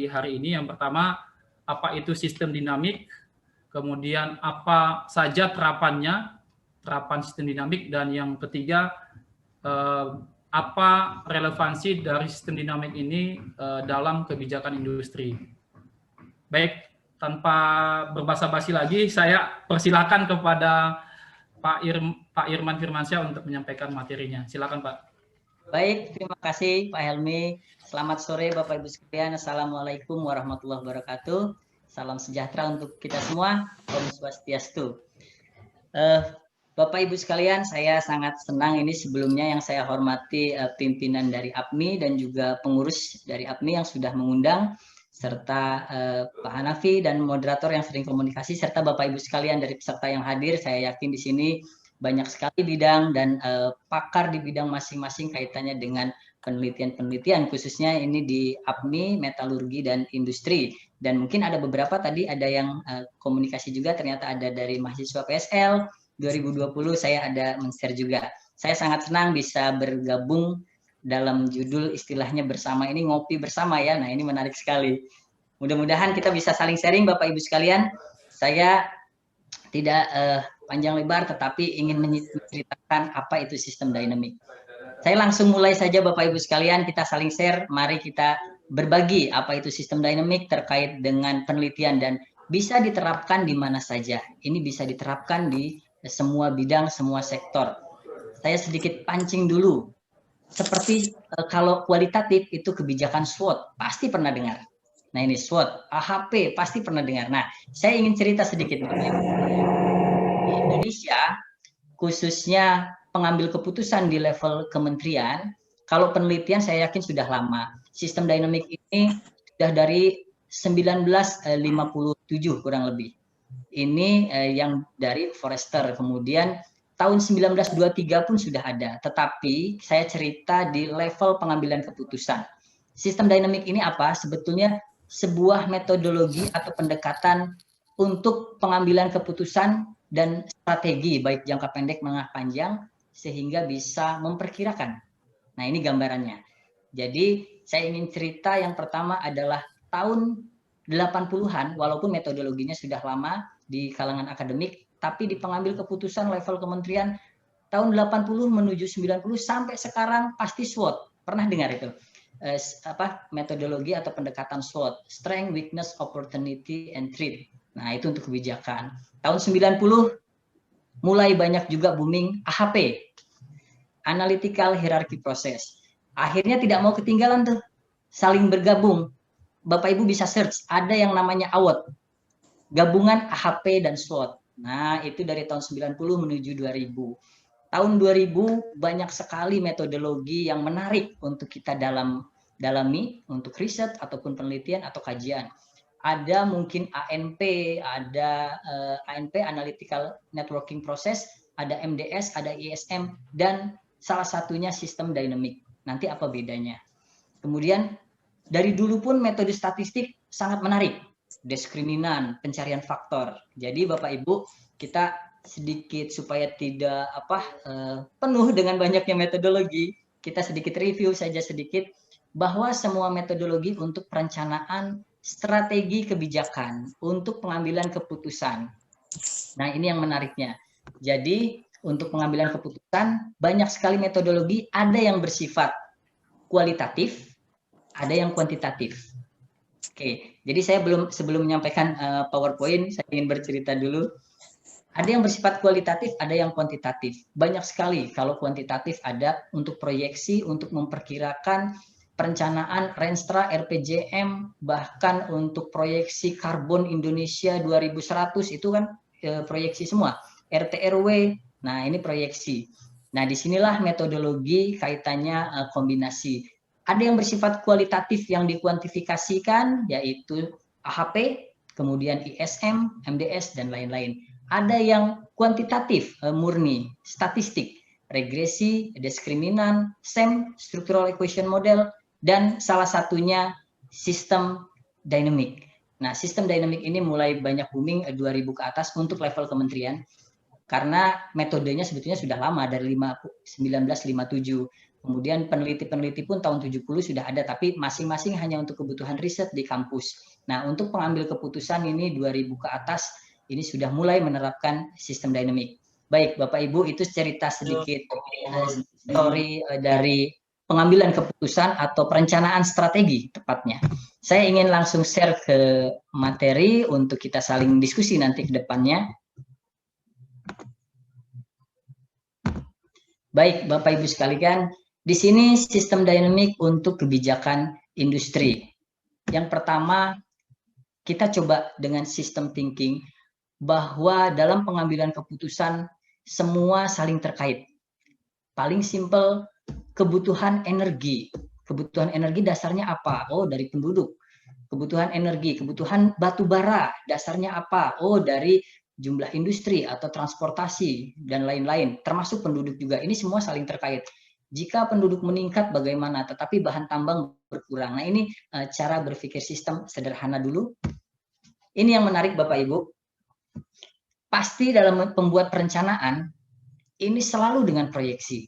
hari ini. Yang pertama, apa itu sistem dinamik, kemudian apa saja terapan sistem dinamik, dan yang ketiga, apa relevansi dari sistem dinamik ini dalam kebijakan industri. Baik, tanpa berbasa-basi lagi, saya persilakan kepada Pak Irman Firmansyah untuk menyampaikan materinya. Silakan, Pak. Baik, terima kasih Pak Helmi. Selamat sore Bapak Ibu sekalian. Assalamualaikum warahmatullahi wabarakatuh. Salam sejahtera untuk kita semua. Om Swastiastu. Bapak Ibu sekalian, saya sangat senang ini sebelumnya yang saya hormati pimpinan dari APMI dan juga pengurus dari APMI yang sudah mengundang, serta Pak Hanafi dan moderator yang sering komunikasi, serta Bapak Ibu sekalian dari peserta yang hadir. Saya yakin di sini banyak sekali bidang dan pakar di bidang masing-masing kaitannya dengan penelitian-penelitian, khususnya ini di APMI, metalurgi, dan industri. Dan mungkin ada beberapa tadi ada yang komunikasi juga, ternyata ada dari mahasiswa PSL, 2020 saya ada men-share juga. Saya sangat senang bisa bergabung dalam judul istilahnya bersama ini, ngopi bersama ya. Nah ini menarik sekali. Mudah-mudahan kita bisa saling sharing Bapak Ibu sekalian. Saya tidak panjang lebar tetapi ingin menceritakan apa itu sistem dynamic. Saya langsung mulai saja Bapak Ibu sekalian, kita saling share, mari kita berbagi apa itu sistem dynamic terkait dengan penelitian dan bisa diterapkan di mana saja. Ini bisa diterapkan di semua bidang, semua sektor. Saya sedikit pancing dulu. Seperti kalau kualitatif itu kebijakan SWOT, pasti pernah dengar. Nah ini SWOT, AHP pasti pernah dengar. Nah saya ingin cerita sedikit Bapak Ibu. Di Indonesia, khususnya pengambil keputusan di level kementerian, kalau penelitian saya yakin sudah lama. Sistem dynamic ini sudah dari 1957 kurang lebih. Ini yang dari Forrester, kemudian tahun 1923 pun sudah ada. Tetapi saya cerita di level pengambilan keputusan. Sistem dynamic ini apa? Sebetulnya sebuah metodologi atau pendekatan untuk pengambilan keputusan dan strategi baik jangka pendek, menengah, panjang sehingga bisa memperkirakan. Nah, ini gambarannya. Jadi, saya ingin cerita yang pertama adalah tahun 80-an, walaupun metodologinya sudah lama di kalangan akademik, tapi di pengambil keputusan level kementerian tahun 80 menuju 90 sampai sekarang pasti SWOT. Pernah dengar itu? Metodologi atau pendekatan SWOT, Strength, Weakness, Opportunity, and Threat. Nah, itu untuk kebijakan. Tahun 90 mulai banyak juga booming AHP, Analytical Hierarchy Process. Akhirnya tidak mau ketinggalan tuh, saling bergabung. Bapak Ibu bisa search, ada yang namanya AWOT, gabungan AHP dan SWOT. Nah, itu dari tahun 90 menuju 2000. Tahun 2000 banyak sekali metodologi yang menarik untuk kita dalami untuk riset ataupun penelitian atau kajian. Ada mungkin ANP, ada ANP Analytical Networking Process, ada MDS, ada ISM, dan salah satunya sistem dynamic. Nanti apa bedanya? Kemudian dari dulu pun metode statistik sangat menarik. Diskriminan, pencarian faktor. Jadi Bapak Ibu, kita sedikit supaya tidak penuh dengan banyaknya metodologi, kita sedikit review saja sedikit bahwa semua metodologi untuk perencanaan strategi kebijakan untuk pengambilan keputusan. Nah, ini yang menariknya. Jadi, untuk pengambilan keputusan banyak sekali metodologi, ada yang bersifat kualitatif, ada yang kuantitatif. Oke, jadi saya sebelum menyampaikan PowerPoint, saya ingin bercerita dulu. Ada yang bersifat kualitatif, ada yang kuantitatif. Banyak sekali. Kalau kuantitatif ada untuk proyeksi, untuk memperkirakan perencanaan Renstra, RPJM, bahkan untuk proyeksi karbon Indonesia 2100 itu kan proyeksi semua. RT/RW, nah ini proyeksi. Nah disinilah metodologi kaitannya kombinasi. Ada yang bersifat kualitatif yang dikuantifikasikan, yaitu AHP, kemudian ISM, MDS, dan lain-lain. Ada yang kuantitatif, murni, statistik, regresi, diskriminan, SEM, Structural Equation Model, dan salah satunya sistem dynamic. Nah, sistem dynamic ini mulai banyak booming 2000 ke atas untuk level kementerian karena metodenya sebetulnya sudah lama dari 1957. Kemudian peneliti-peneliti pun tahun 70 sudah ada, tapi masing-masing hanya untuk kebutuhan riset di kampus. Nah, untuk pengambil keputusan ini 2000 ke atas, ini sudah mulai menerapkan sistem dynamic. Baik, Bapak Ibu, itu cerita sedikit story dari pengambilan keputusan atau perencanaan strategi tepatnya. Saya ingin langsung share ke materi untuk kita saling diskusi nanti ke depannya. Baik, Bapak Ibu sekalian, di sini sistem dynamic untuk kebijakan industri. Yang pertama, kita coba dengan sistem thinking bahwa dalam pengambilan keputusan semua saling terkait. Paling simpel, kebutuhan energi. Kebutuhan energi dasarnya apa? Oh, dari penduduk. Kebutuhan energi, kebutuhan batu bara, dasarnya apa? Oh, dari jumlah industri atau transportasi dan lain-lain, termasuk penduduk juga. Ini semua saling terkait. Jika penduduk meningkat bagaimana, tetapi bahan tambang berkurang. Nah, ini cara berpikir sistem sederhana dulu. Ini yang menarik Bapak Ibu. Pasti dalam pembuat perencanaan, ini selalu dengan proyeksi.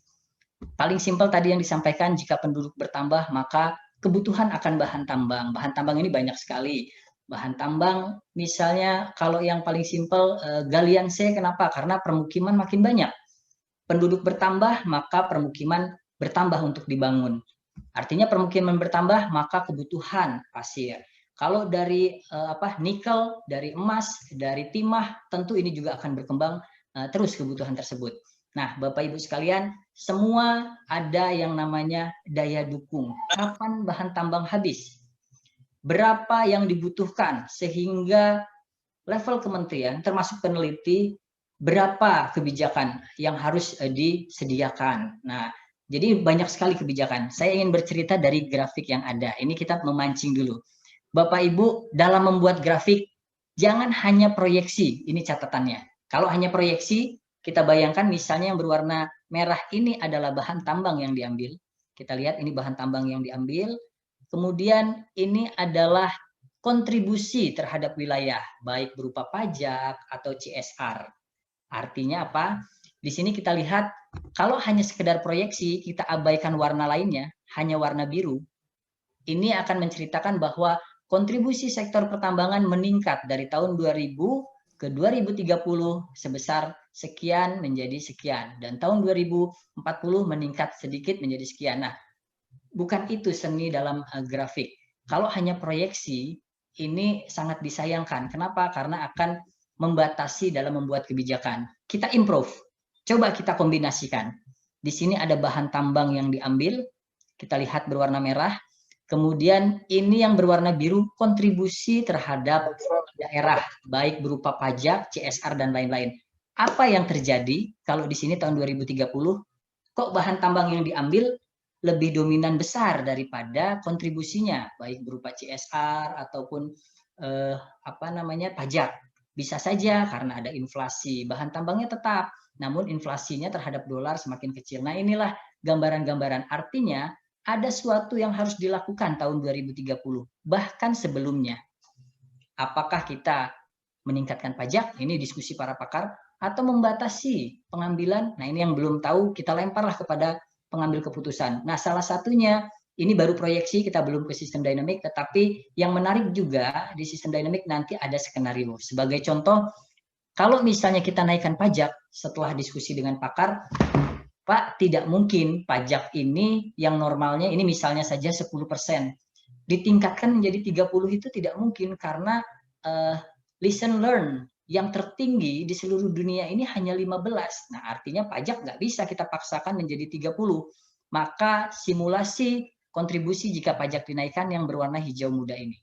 Paling simpel tadi yang disampaikan, jika penduduk bertambah, maka kebutuhan akan bahan tambang. Bahan tambang ini banyak sekali. Bahan tambang misalnya kalau yang paling simpel galian C, kenapa? Karena permukiman makin banyak. Penduduk bertambah, maka permukiman bertambah untuk dibangun. Artinya permukiman bertambah, maka kebutuhan pasir. Kalau dari nikel, dari emas, dari timah, tentu ini juga akan berkembang terus kebutuhan tersebut. Nah, Bapak Ibu sekalian, semua ada yang namanya daya dukung. Kapan bahan tambang habis? Berapa yang dibutuhkan sehingga level kementerian termasuk peneliti berapa kebijakan yang harus disediakan. Nah, jadi banyak sekali kebijakan. Saya ingin bercerita dari grafik yang ada. Ini kita memancing dulu. Bapak Ibu, dalam membuat grafik, jangan hanya proyeksi. Ini catatannya. Kalau hanya proyeksi, kita bayangkan misalnya yang berwarna merah ini adalah bahan tambang yang diambil. Kita lihat ini bahan tambang yang diambil. Kemudian ini adalah kontribusi terhadap wilayah, baik berupa pajak atau CSR. Artinya apa? Di sini kita lihat, kalau hanya sekedar proyeksi, kita abaikan warna lainnya, hanya warna biru, ini akan menceritakan bahwa kontribusi sektor pertambangan meningkat dari tahun 2000 ke 2030 sebesar sekian menjadi sekian. Dan tahun 2040 meningkat sedikit menjadi sekian. Nah, bukan itu seni dalam grafik. Kalau hanya proyeksi, ini sangat disayangkan. Kenapa? Karena akan membatasi dalam membuat kebijakan. Kita improve. Coba kita kombinasikan. Di sini ada bahan tambang yang diambil. Kita lihat berwarna merah. Kemudian ini yang berwarna biru kontribusi terhadap daerah, baik berupa pajak, CSR, dan lain-lain. Apa yang terjadi kalau di sini tahun 2030, kok bahan tambang yang diambil lebih dominan besar daripada kontribusinya, baik berupa CSR ataupun pajak. Bisa saja karena ada inflasi, bahan tambangnya tetap, namun inflasinya terhadap dolar semakin kecil. Nah, inilah gambaran-gambaran. Artinya ada sesuatu yang harus dilakukan tahun 2030, bahkan sebelumnya. Apakah kita meningkatkan pajak? Ini diskusi para pakar, atau membatasi pengambilan? Nah, ini yang belum tahu, kita lemparlah kepada pengambil keputusan. Nah, salah satunya ini baru proyeksi, kita belum ke sistem dynamic, tetapi yang menarik juga di sistem dynamic nanti ada skenario. Sebagai contoh, kalau misalnya kita naikkan pajak setelah diskusi dengan pakar, Pak, tidak mungkin pajak ini yang normalnya ini misalnya saja 10%, ditingkatkan menjadi 30 itu tidak mungkin karena listen learn yang tertinggi di seluruh dunia ini hanya 15. Nah, artinya pajak nggak bisa kita paksakan menjadi 30. Maka simulasi kontribusi jika pajak dinaikkan yang berwarna hijau muda ini.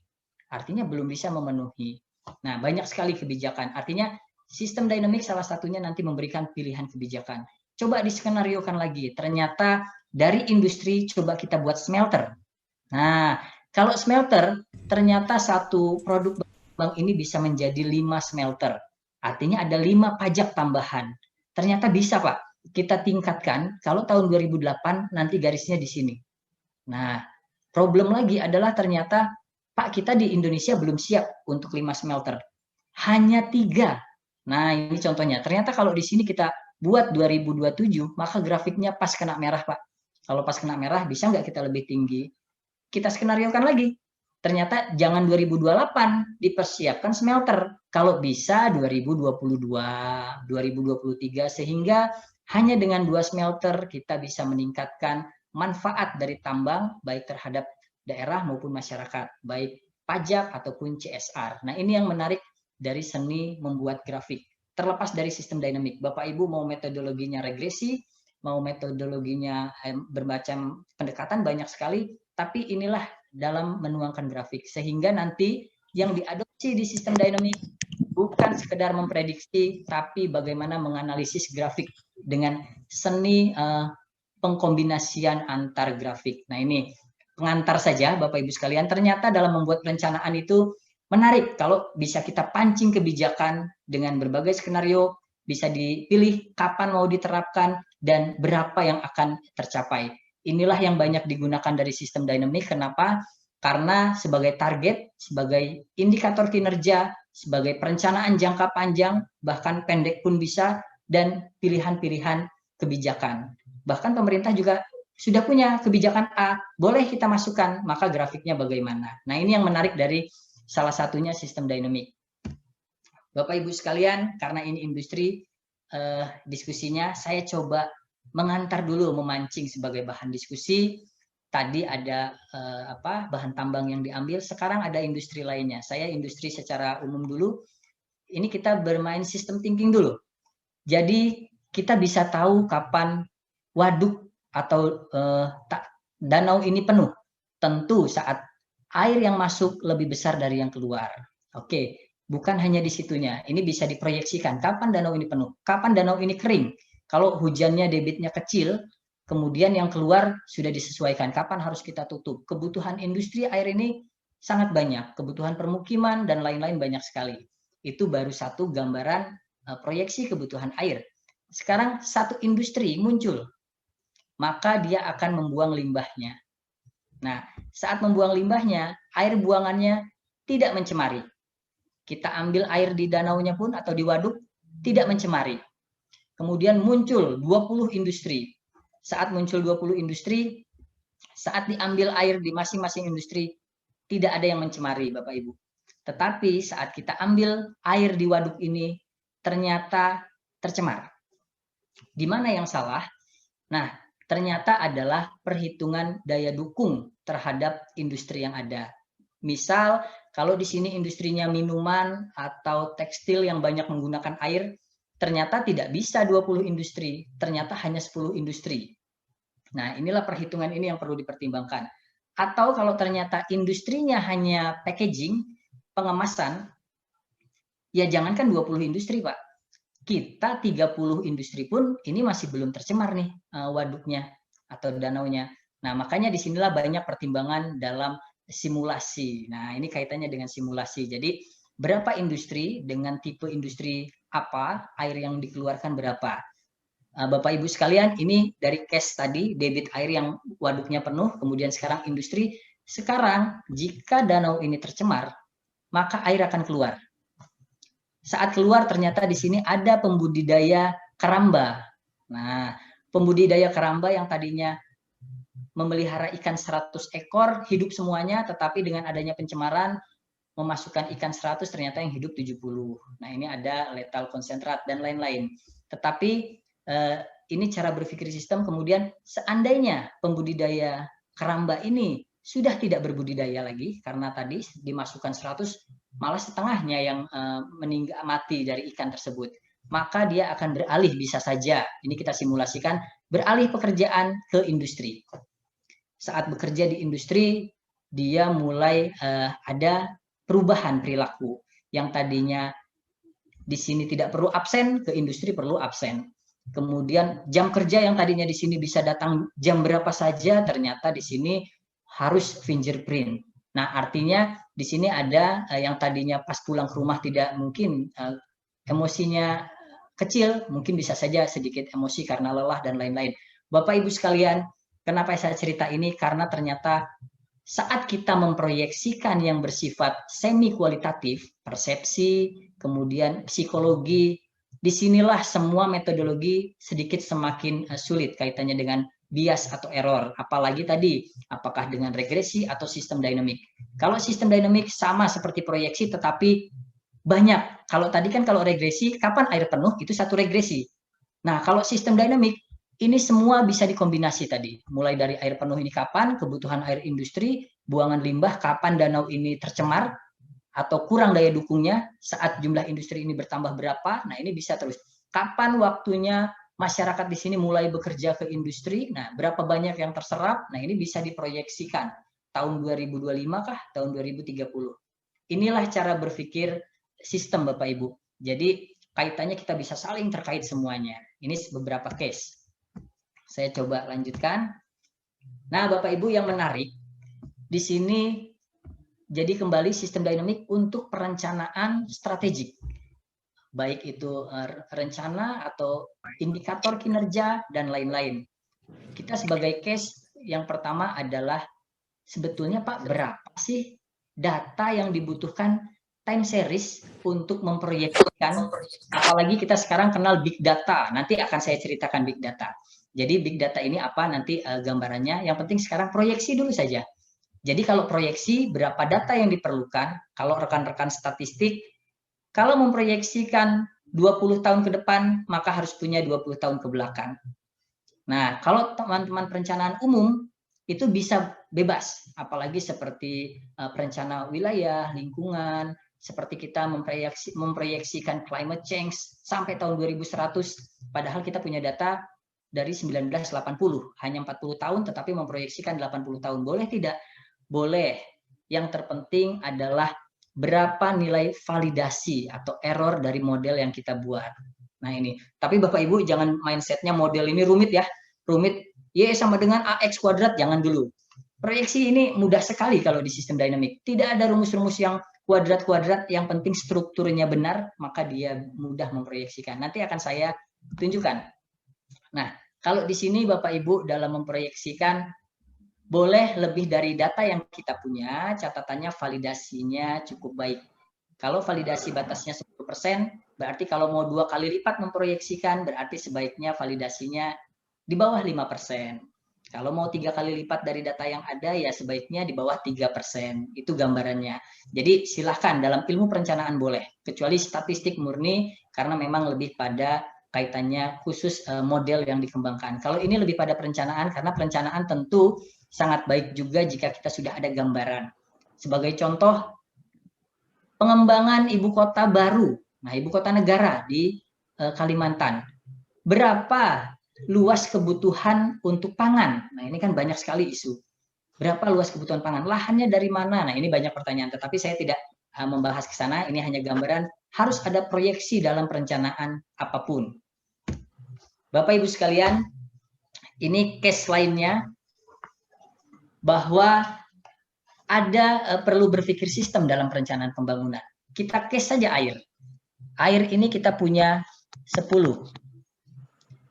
Artinya belum bisa memenuhi. Nah, banyak sekali kebijakan. Artinya sistem dynamic salah satunya nanti memberikan pilihan kebijakan. Coba diskenariokan lagi. Ternyata dari industri coba kita buat smelter. Nah, kalau smelter ternyata satu produk bank ini bisa menjadi 5 smelter. Artinya ada 5 pajak tambahan. Ternyata bisa, Pak. Kita tingkatkan, kalau tahun 2008 nanti garisnya di sini. Nah, problem lagi adalah ternyata, Pak, kita di Indonesia belum siap untuk 5 smelter. Hanya 3. Nah, ini contohnya. Ternyata kalau di sini kita buat 2027, maka grafiknya pas kena merah, Pak. Kalau pas kena merah, bisa nggak kita lebih tinggi? Kita skenariokan lagi. Ternyata jangan 2028 dipersiapkan smelter. Kalau bisa 2022, 2023, sehingga hanya dengan 2 smelter kita bisa meningkatkan manfaat dari tambang baik terhadap daerah maupun masyarakat, baik pajak ataupun CSR. Nah, ini yang menarik dari seni membuat grafik. Terlepas dari sistem dinamik, Bapak Ibu mau metodologinya regresi, mau metodologinya bermacam pendekatan banyak sekali, tapi inilah dalam menuangkan grafik, sehingga nanti yang diadopsi di sistem dinamik bukan sekedar memprediksi, tapi bagaimana menganalisis grafik dengan seni pengkombinasian antar grafik. Nah, ini pengantar saja Bapak Ibu sekalian. Ternyata dalam membuat perencanaan itu menarik kalau bisa kita pancing kebijakan dengan berbagai skenario, bisa dipilih kapan mau diterapkan dan berapa yang akan tercapai. Inilah yang banyak digunakan dari sistem dinamik. Kenapa? Karena sebagai target, sebagai indikator kinerja, sebagai perencanaan jangka panjang, bahkan pendek pun bisa, dan pilihan-pilihan kebijakan. Bahkan pemerintah juga sudah punya kebijakan A, boleh kita masukkan, maka grafiknya bagaimana. Nah, ini yang menarik dari salah satunya sistem dinamik. Bapak Ibu sekalian, karena ini industri, diskusinya saya coba mengantar dulu, memancing sebagai bahan diskusi. Tadi ada bahan tambang yang diambil, sekarang ada industri lainnya. Saya industri secara umum dulu. Ini kita bermain sistem thinking dulu. Jadi kita bisa tahu kapan waduk atau danau ini penuh. Tentu saat air yang masuk lebih besar dari yang keluar. Oke, bukan hanya di situnya. Ini bisa diproyeksikan kapan danau ini penuh, kapan danau ini kering. Kalau hujannya debitnya kecil, kemudian yang keluar sudah disesuaikan kapan harus kita tutup. Kebutuhan industri air ini sangat banyak, kebutuhan permukiman dan lain-lain banyak sekali. Itu baru satu gambaran proyeksi kebutuhan air. Sekarang satu industri muncul, maka dia akan membuang limbahnya. Nah, saat membuang limbahnya, air buangannya tidak mencemari. Kita ambil air di danaunya pun atau di waduk, tidak mencemari. Kemudian muncul 20 industri. Saat muncul 20 industri, saat diambil air di masing-masing industri, tidak ada yang mencemari, Bapak Ibu. Tetapi saat kita ambil air di waduk ini, ternyata tercemar. Di mana yang salah? Nah, ternyata adalah perhitungan daya dukung terhadap industri yang ada. Misal, kalau di sini industrinya minuman atau tekstil yang banyak menggunakan air, ternyata tidak bisa 20 industri, ternyata hanya 10 industri. Nah, inilah perhitungan ini yang perlu dipertimbangkan. Atau kalau ternyata industrinya hanya packaging, pengemasan, ya jangankan 20 industri, Pak. Kita 30 industri pun ini masih belum tercemar nih waduknya atau danaunya. Nah, makanya disinilah banyak pertimbangan dalam simulasi. Nah, ini kaitannya dengan simulasi. Jadi, berapa industri dengan tipe industri apa, air yang dikeluarkan berapa. Bapak Ibu sekalian, ini dari case tadi, debit air yang waduknya penuh, kemudian sekarang industri. Sekarang, jika danau ini tercemar, maka air akan keluar. Saat keluar ternyata di sini ada pembudidaya keramba. Nah, pembudidaya keramba yang tadinya memelihara ikan 100 ekor, hidup semuanya, tetapi dengan adanya pencemaran, memasukkan ikan 100, ternyata yang hidup 70. Nah, ini ada letal konsentrat dan lain-lain. Tetapi ini cara berpikir sistem, kemudian seandainya pembudidaya keramba ini sudah tidak berbudidaya lagi, karena tadi dimasukkan 100, malah setengahnya yang mati dari ikan tersebut, maka dia akan beralih, bisa saja, ini kita simulasikan, beralih pekerjaan ke industri. Saat bekerja di industri, dia mulai ada perubahan perilaku, yang tadinya di sini tidak perlu absen, ke industri perlu absen. Kemudian jam kerja yang tadinya di sini bisa datang jam berapa saja, ternyata di sini harus fingerprint. Nah, artinya di sini ada yang tadinya pas pulang ke rumah tidak mungkin emosinya kecil, mungkin bisa saja sedikit emosi karena lelah dan lain-lain. Bapak Ibu sekalian, kenapa saya cerita ini? Karena ternyata saat kita memproyeksikan yang bersifat semi kualitatif, persepsi, kemudian psikologi, disinilah semua metodologi sedikit semakin sulit kaitannya dengan bias atau error. Apalagi tadi, apakah dengan regresi atau sistem dinamik. Kalau sistem dinamik sama seperti proyeksi, tetapi banyak. Kalau tadi kan kalau regresi, kapan air penuh, itu satu regresi. Nah, kalau sistem dinamik, ini semua bisa dikombinasi tadi. Mulai dari air penuh ini kapan, kebutuhan air industri, buangan limbah, kapan danau ini tercemar, atau kurang daya dukungnya, saat jumlah industri ini bertambah berapa, nah ini bisa terus. Kapan waktunya masyarakat di sini mulai bekerja ke industri, nah berapa banyak yang terserap, nah ini bisa diproyeksikan. Tahun 2025 kah, tahun 2030. Inilah cara berpikir sistem Bapak Ibu. Jadi kaitannya kita bisa saling terkait semuanya. Ini beberapa case. Saya coba lanjutkan. Nah, Bapak Ibu yang menarik, di sini jadi kembali sistem dinamik untuk perencanaan strategik. Baik itu rencana atau indikator kinerja dan lain-lain. Kita sebagai case yang pertama adalah sebetulnya Pak, berapa sih data yang dibutuhkan time series untuk memproyeksikan, apalagi kita sekarang kenal big data, nanti akan saya ceritakan big data. Jadi big data ini apa nanti gambarannya, yang penting sekarang proyeksi dulu saja. Jadi kalau proyeksi berapa data yang diperlukan, kalau rekan-rekan statistik, kalau memproyeksikan 20 tahun ke depan, maka harus punya 20 tahun ke belakang. Nah, kalau teman-teman perencanaan umum, itu bisa bebas, apalagi seperti perencana wilayah, lingkungan, seperti kita memproyeksikan climate change sampai tahun 2100, padahal kita punya data dari 1980, hanya 40 tahun tetapi memproyeksikan 80 tahun. Boleh tidak? Boleh. Yang terpenting adalah berapa nilai validasi atau error dari model yang kita buat. Nah ini, tapi Bapak Ibu jangan mindsetnya model ini rumit ya, rumit, Y sama dengan AX kuadrat, jangan dulu. Proyeksi ini mudah sekali kalau di sistem dinamik. Tidak ada rumus-rumus yang kuadrat-kuadrat, yang penting strukturnya benar, maka dia mudah memproyeksikan. Nanti akan saya tunjukkan. Nah, kalau di sini Bapak Ibu dalam memproyeksikan, boleh lebih dari data yang kita punya, catatannya validasinya cukup baik. Kalau validasi batasnya 10%, berarti kalau mau 2 kali lipat memproyeksikan, berarti sebaiknya validasinya di bawah 5%. Kalau mau 3 kali lipat dari data yang ada, ya sebaiknya di bawah 3%. Itu gambarannya. Jadi silahkan dalam ilmu perencanaan boleh, kecuali statistik murni, karena memang lebih pada kaitannya khusus model yang dikembangkan. Kalau ini lebih pada perencanaan, karena perencanaan tentu sangat baik juga jika kita sudah ada gambaran. Sebagai contoh, pengembangan ibu kota baru, nah ibu kota negara di Kalimantan. Berapa luas kebutuhan untuk pangan? Nah ini kan banyak sekali isu. Berapa luas kebutuhan pangan? Lahannya dari mana? Nah ini banyak pertanyaan, tetapi saya tidak membahas ke sana, ini hanya gambaran, harus ada proyeksi dalam perencanaan apapun. Bapak Ibu sekalian, ini case lainnya, bahwa ada perlu berpikir sistem dalam perencanaan pembangunan. Kita case saja air. Air ini kita punya 10.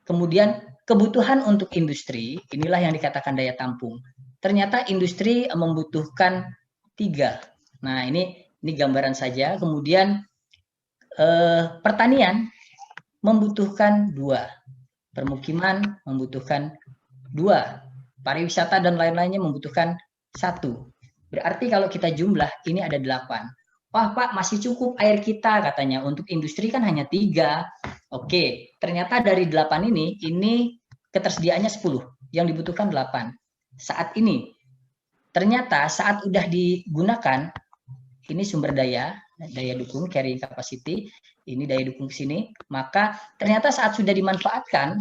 Kemudian kebutuhan untuk industri, inilah yang dikatakan daya tampung. Ternyata industri membutuhkan 3. Nah, ini gambaran saja. Kemudian pertanian membutuhkan 2. Permukiman membutuhkan 2. Pariwisata dan lain-lainnya membutuhkan 1. Berarti kalau kita jumlah, ini ada 8. Wah Pak, masih cukup air kita katanya. Untuk industri kan hanya 3. Oke, ternyata dari 8 ini ketersediaannya 10. Yang dibutuhkan 8. Saat ini, ternyata saat udah digunakan, ini sumber daya dukung, carrying capacity, ini daya dukung sini, maka ternyata saat sudah dimanfaatkan,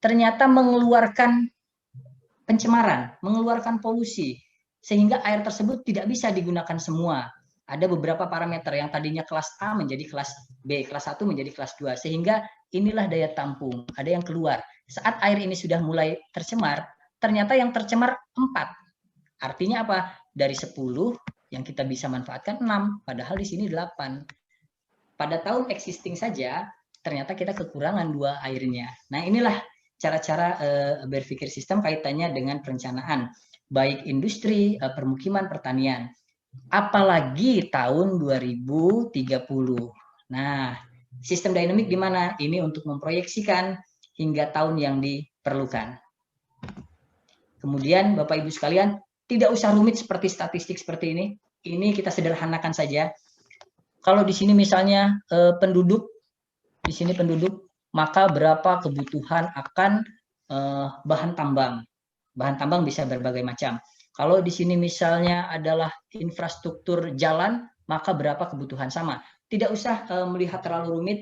ternyata mengeluarkan pencemaran, mengeluarkan polusi, sehingga air tersebut tidak bisa digunakan semua. Ada beberapa parameter yang tadinya kelas A menjadi kelas B, kelas 1 menjadi kelas 2, sehingga inilah daya tampung, ada yang keluar. Saat air ini sudah mulai tercemar, ternyata yang tercemar 4. Artinya apa? Dari 10 yang kita bisa manfaatkan 6, padahal di sini 8. Pada tahun existing saja, ternyata kita kekurangan 2 airnya. Nah inilah cara-cara berpikir sistem kaitannya dengan perencanaan, baik industri, permukiman, pertanian. Apalagi tahun 2030. Nah, sistem dinamik di mana? Ini untuk memproyeksikan hingga tahun yang diperlukan. Kemudian Bapak Ibu sekalian, tidak usah rumit seperti statistik seperti ini. Ini kita sederhanakan saja. Kalau di sini misalnya penduduk, di sini penduduk, maka berapa kebutuhan akan bahan tambang. Bahan tambang bisa berbagai macam. Kalau di sini misalnya adalah infrastruktur jalan, maka berapa kebutuhan sama. Tidak usah melihat terlalu rumit.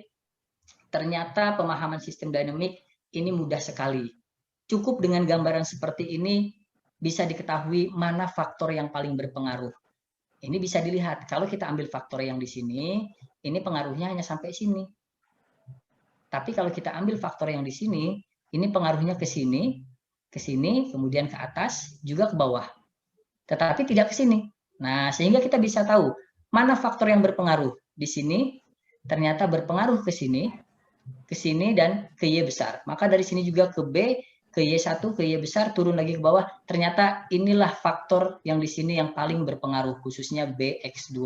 Ternyata pemahaman sistem dinamik ini mudah sekali. Cukup dengan gambaran seperti ini bisa diketahui mana faktor yang paling berpengaruh. Ini bisa dilihat. Kalau kita ambil faktor yang di sini, ini pengaruhnya hanya sampai sini. Tapi kalau kita ambil faktor yang di sini, ini pengaruhnya ke sini, kemudian ke atas, juga ke bawah. Tetapi tidak ke sini. Nah, sehingga kita bisa tahu mana faktor yang berpengaruh. Di sini ternyata berpengaruh ke sini, dan ke Y besar. Maka dari sini juga ke B, ke Y1, ke Y besar, turun lagi ke bawah. Ternyata inilah faktor yang di sini yang paling berpengaruh, khususnya BX2.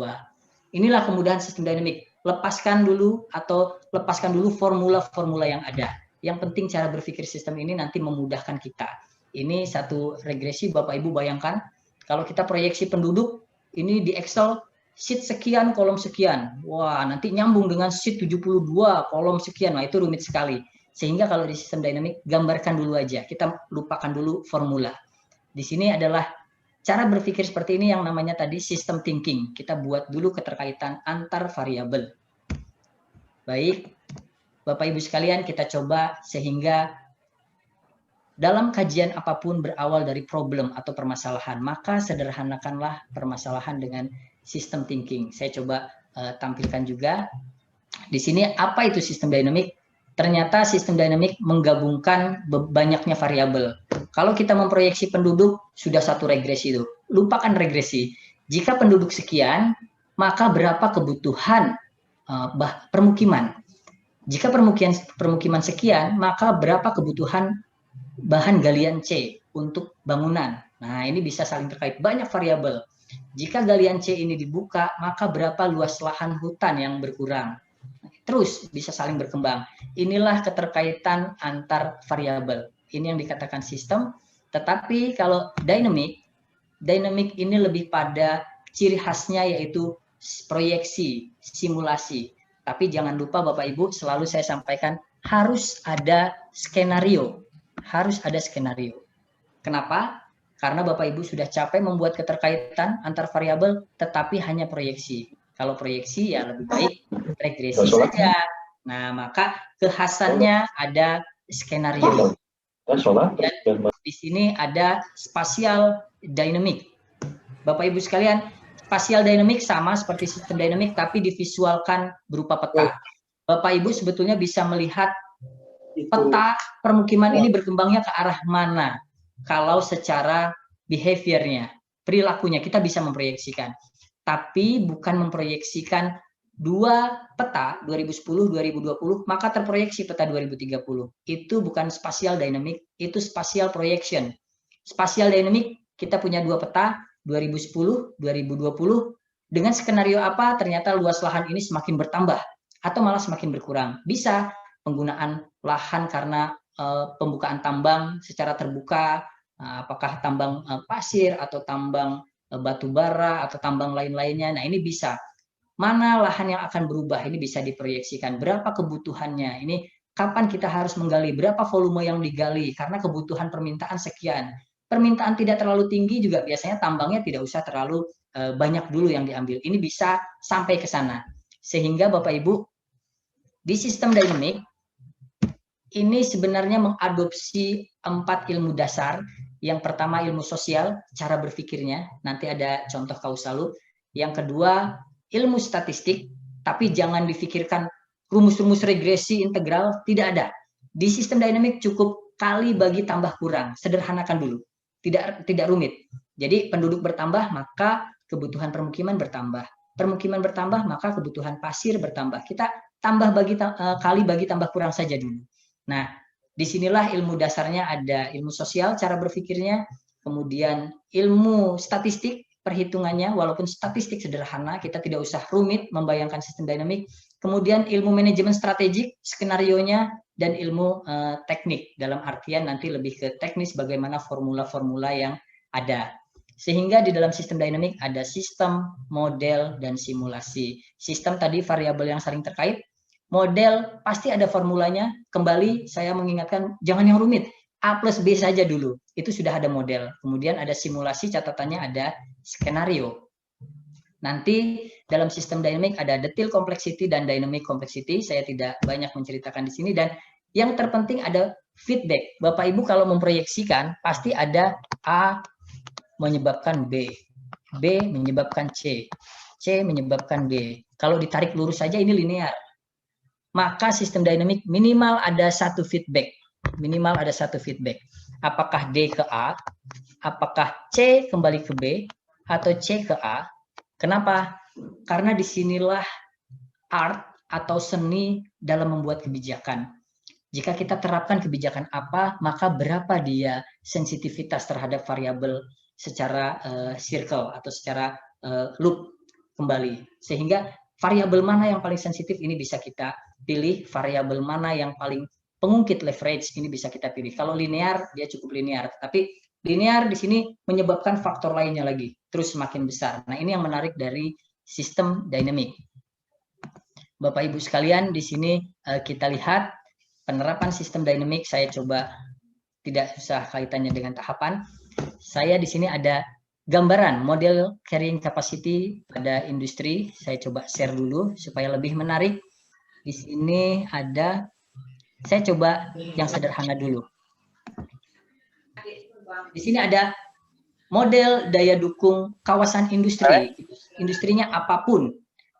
Inilah kemudahan sistem dinamik. Lepaskan dulu formula-formula yang ada. Yang penting cara berpikir sistem ini nanti memudahkan kita. Ini satu regresi, Bapak Ibu bayangkan. Kalau kita proyeksi penduduk, ini di Excel, sheet sekian, kolom sekian. Wah, nanti nyambung dengan sheet 72, kolom sekian. Nah, itu rumit sekali. Sehingga kalau di sistem dinamik, gambarkan dulu aja. Kita lupakan dulu formula. Di sini adalah cara berpikir seperti ini yang namanya tadi system thinking. Kita buat dulu keterkaitan antar variabel. Baik, Bapak Ibu sekalian, kita coba sehingga dalam kajian apapun berawal dari problem atau permasalahan, maka sederhanakanlah permasalahan dengan system thinking. Saya coba tampilkan juga. Di sini apa itu sistem dinamik? Ternyata sistem dinamik menggabungkan banyaknya variabel. Kalau kita memproyeksi penduduk, sudah satu regresi itu. Lupakan regresi. Jika penduduk sekian, maka berapa kebutuhan permukiman? Jika permukiman sekian, maka berapa kebutuhan bahan galian C untuk bangunan? Nah, ini bisa saling terkait. Banyak variabel. Jika galian C ini dibuka, maka berapa luas lahan hutan yang berkurang? Terus bisa saling berkembang. Inilah keterkaitan antar variabel. Ini yang dikatakan sistem. Tetapi kalau dynamic ini lebih pada ciri khasnya yaitu proyeksi, simulasi. Tapi jangan lupa Bapak Ibu, selalu saya sampaikan harus ada skenario. Harus ada skenario. Kenapa? Karena Bapak Ibu sudah capek membuat keterkaitan antar variabel, tetapi hanya proyeksi. Kalau proyeksi ya lebih baik regresi saja. Nah, maka kekhasannya ada skenario. Dan di sini ada spatial dynamic. Bapak Ibu sekalian, spatial dynamic sama seperti sistem dinamik tapi divisualkan berupa peta. Bapak Ibu sebetulnya bisa melihat peta permukiman ini berkembangnya ke arah mana. Kalau secara behaviornya, perilakunya kita bisa memproyeksikan. Tapi bukan memproyeksikan dua peta 2010-2020, maka terproyeksi peta 2030. Itu bukan spatial dynamic, itu spatial projection. Spatial dynamic kita punya dua peta 2010-2020 dengan skenario apa? Ternyata luas lahan ini semakin bertambah atau malah semakin berkurang. Bisa penggunaan lahan karena pembukaan tambang secara terbuka, apakah tambang pasir atau tambang batu bara atau tambang lain-lainnya. Nah, ini bisa. Mana lahan yang akan berubah? Ini bisa diproyeksikan. Berapa kebutuhannya? Ini kapan kita harus menggali? Berapa volume yang digali? Karena kebutuhan permintaan sekian. Permintaan tidak terlalu tinggi juga biasanya tambangnya tidak usah terlalu banyak dulu yang diambil. Ini bisa sampai ke sana. Sehingga Bapak Ibu, di sistem dinamik, ini sebenarnya mengadopsi 4 ilmu dasar. Yang pertama ilmu sosial, cara berpikirnya, nanti ada contoh kausalus. Yang kedua ilmu statistik, tapi jangan difikirkan rumus-rumus regresi integral, tidak ada. Di sistem dinamik cukup kali bagi tambah kurang, sederhanakan dulu, tidak rumit. Jadi penduduk bertambah maka kebutuhan permukiman bertambah, permukiman bertambah maka kebutuhan pasir bertambah. Kita tambah kali bagi tambah kurang saja dulu. Nah, disinilah ilmu dasarnya ada ilmu sosial, cara berpikirnya, kemudian ilmu statistik, perhitungannya, walaupun statistik sederhana, kita tidak usah rumit membayangkan sistem dinamik. Kemudian ilmu manajemen strategik, skenarionya, dan ilmu teknik, dalam artian nanti lebih ke teknis bagaimana formula-formula yang ada. Sehingga di dalam sistem dynamic ada sistem, model, dan simulasi. Sistem tadi variabel yang saling terkait, model pasti ada formulanya. Kembali saya mengingatkan jangan yang rumit, A plus B saja dulu, itu sudah ada model. Kemudian ada simulasi, catatannya ada skenario. Nanti dalam sistem dynamic ada detail complexity dan dynamic complexity. Saya tidak banyak menceritakan di sini. Dan yang terpenting ada feedback. Bapak Ibu kalau memproyeksikan pasti ada A menyebabkan B, B menyebabkan C, C menyebabkan D. Kalau ditarik lurus saja ini linear. Maka sistem dynamic minimal ada satu feedback. Minimal ada satu feedback. Apakah D ke A, apakah C kembali ke B, atau C ke A. Kenapa? Karena disinilah art atau seni dalam membuat kebijakan. Jika kita terapkan kebijakan apa, maka berapa dia sensitivitas terhadap variabel secara circle atau secara loop kembali. Sehingga variabel mana yang paling sensitif ini bisa kita pilih, variabel mana yang paling pengungkit leverage ini bisa kita pilih. Kalau linear dia cukup linear, tapi linear di sini menyebabkan faktor lainnya lagi, terus semakin besar. Nah, ini yang menarik dari sistem dynamic. Bapak Ibu sekalian, di sini kita lihat penerapan sistem dynamic. Saya coba tidak usah kaitannya dengan tahapan. Saya di sini ada gambaran model carrying capacity pada industri. Saya coba share dulu supaya lebih menarik. Di sini ada, saya coba yang sederhana dulu. Di sini ada model daya dukung kawasan industri. Industrinya apapun.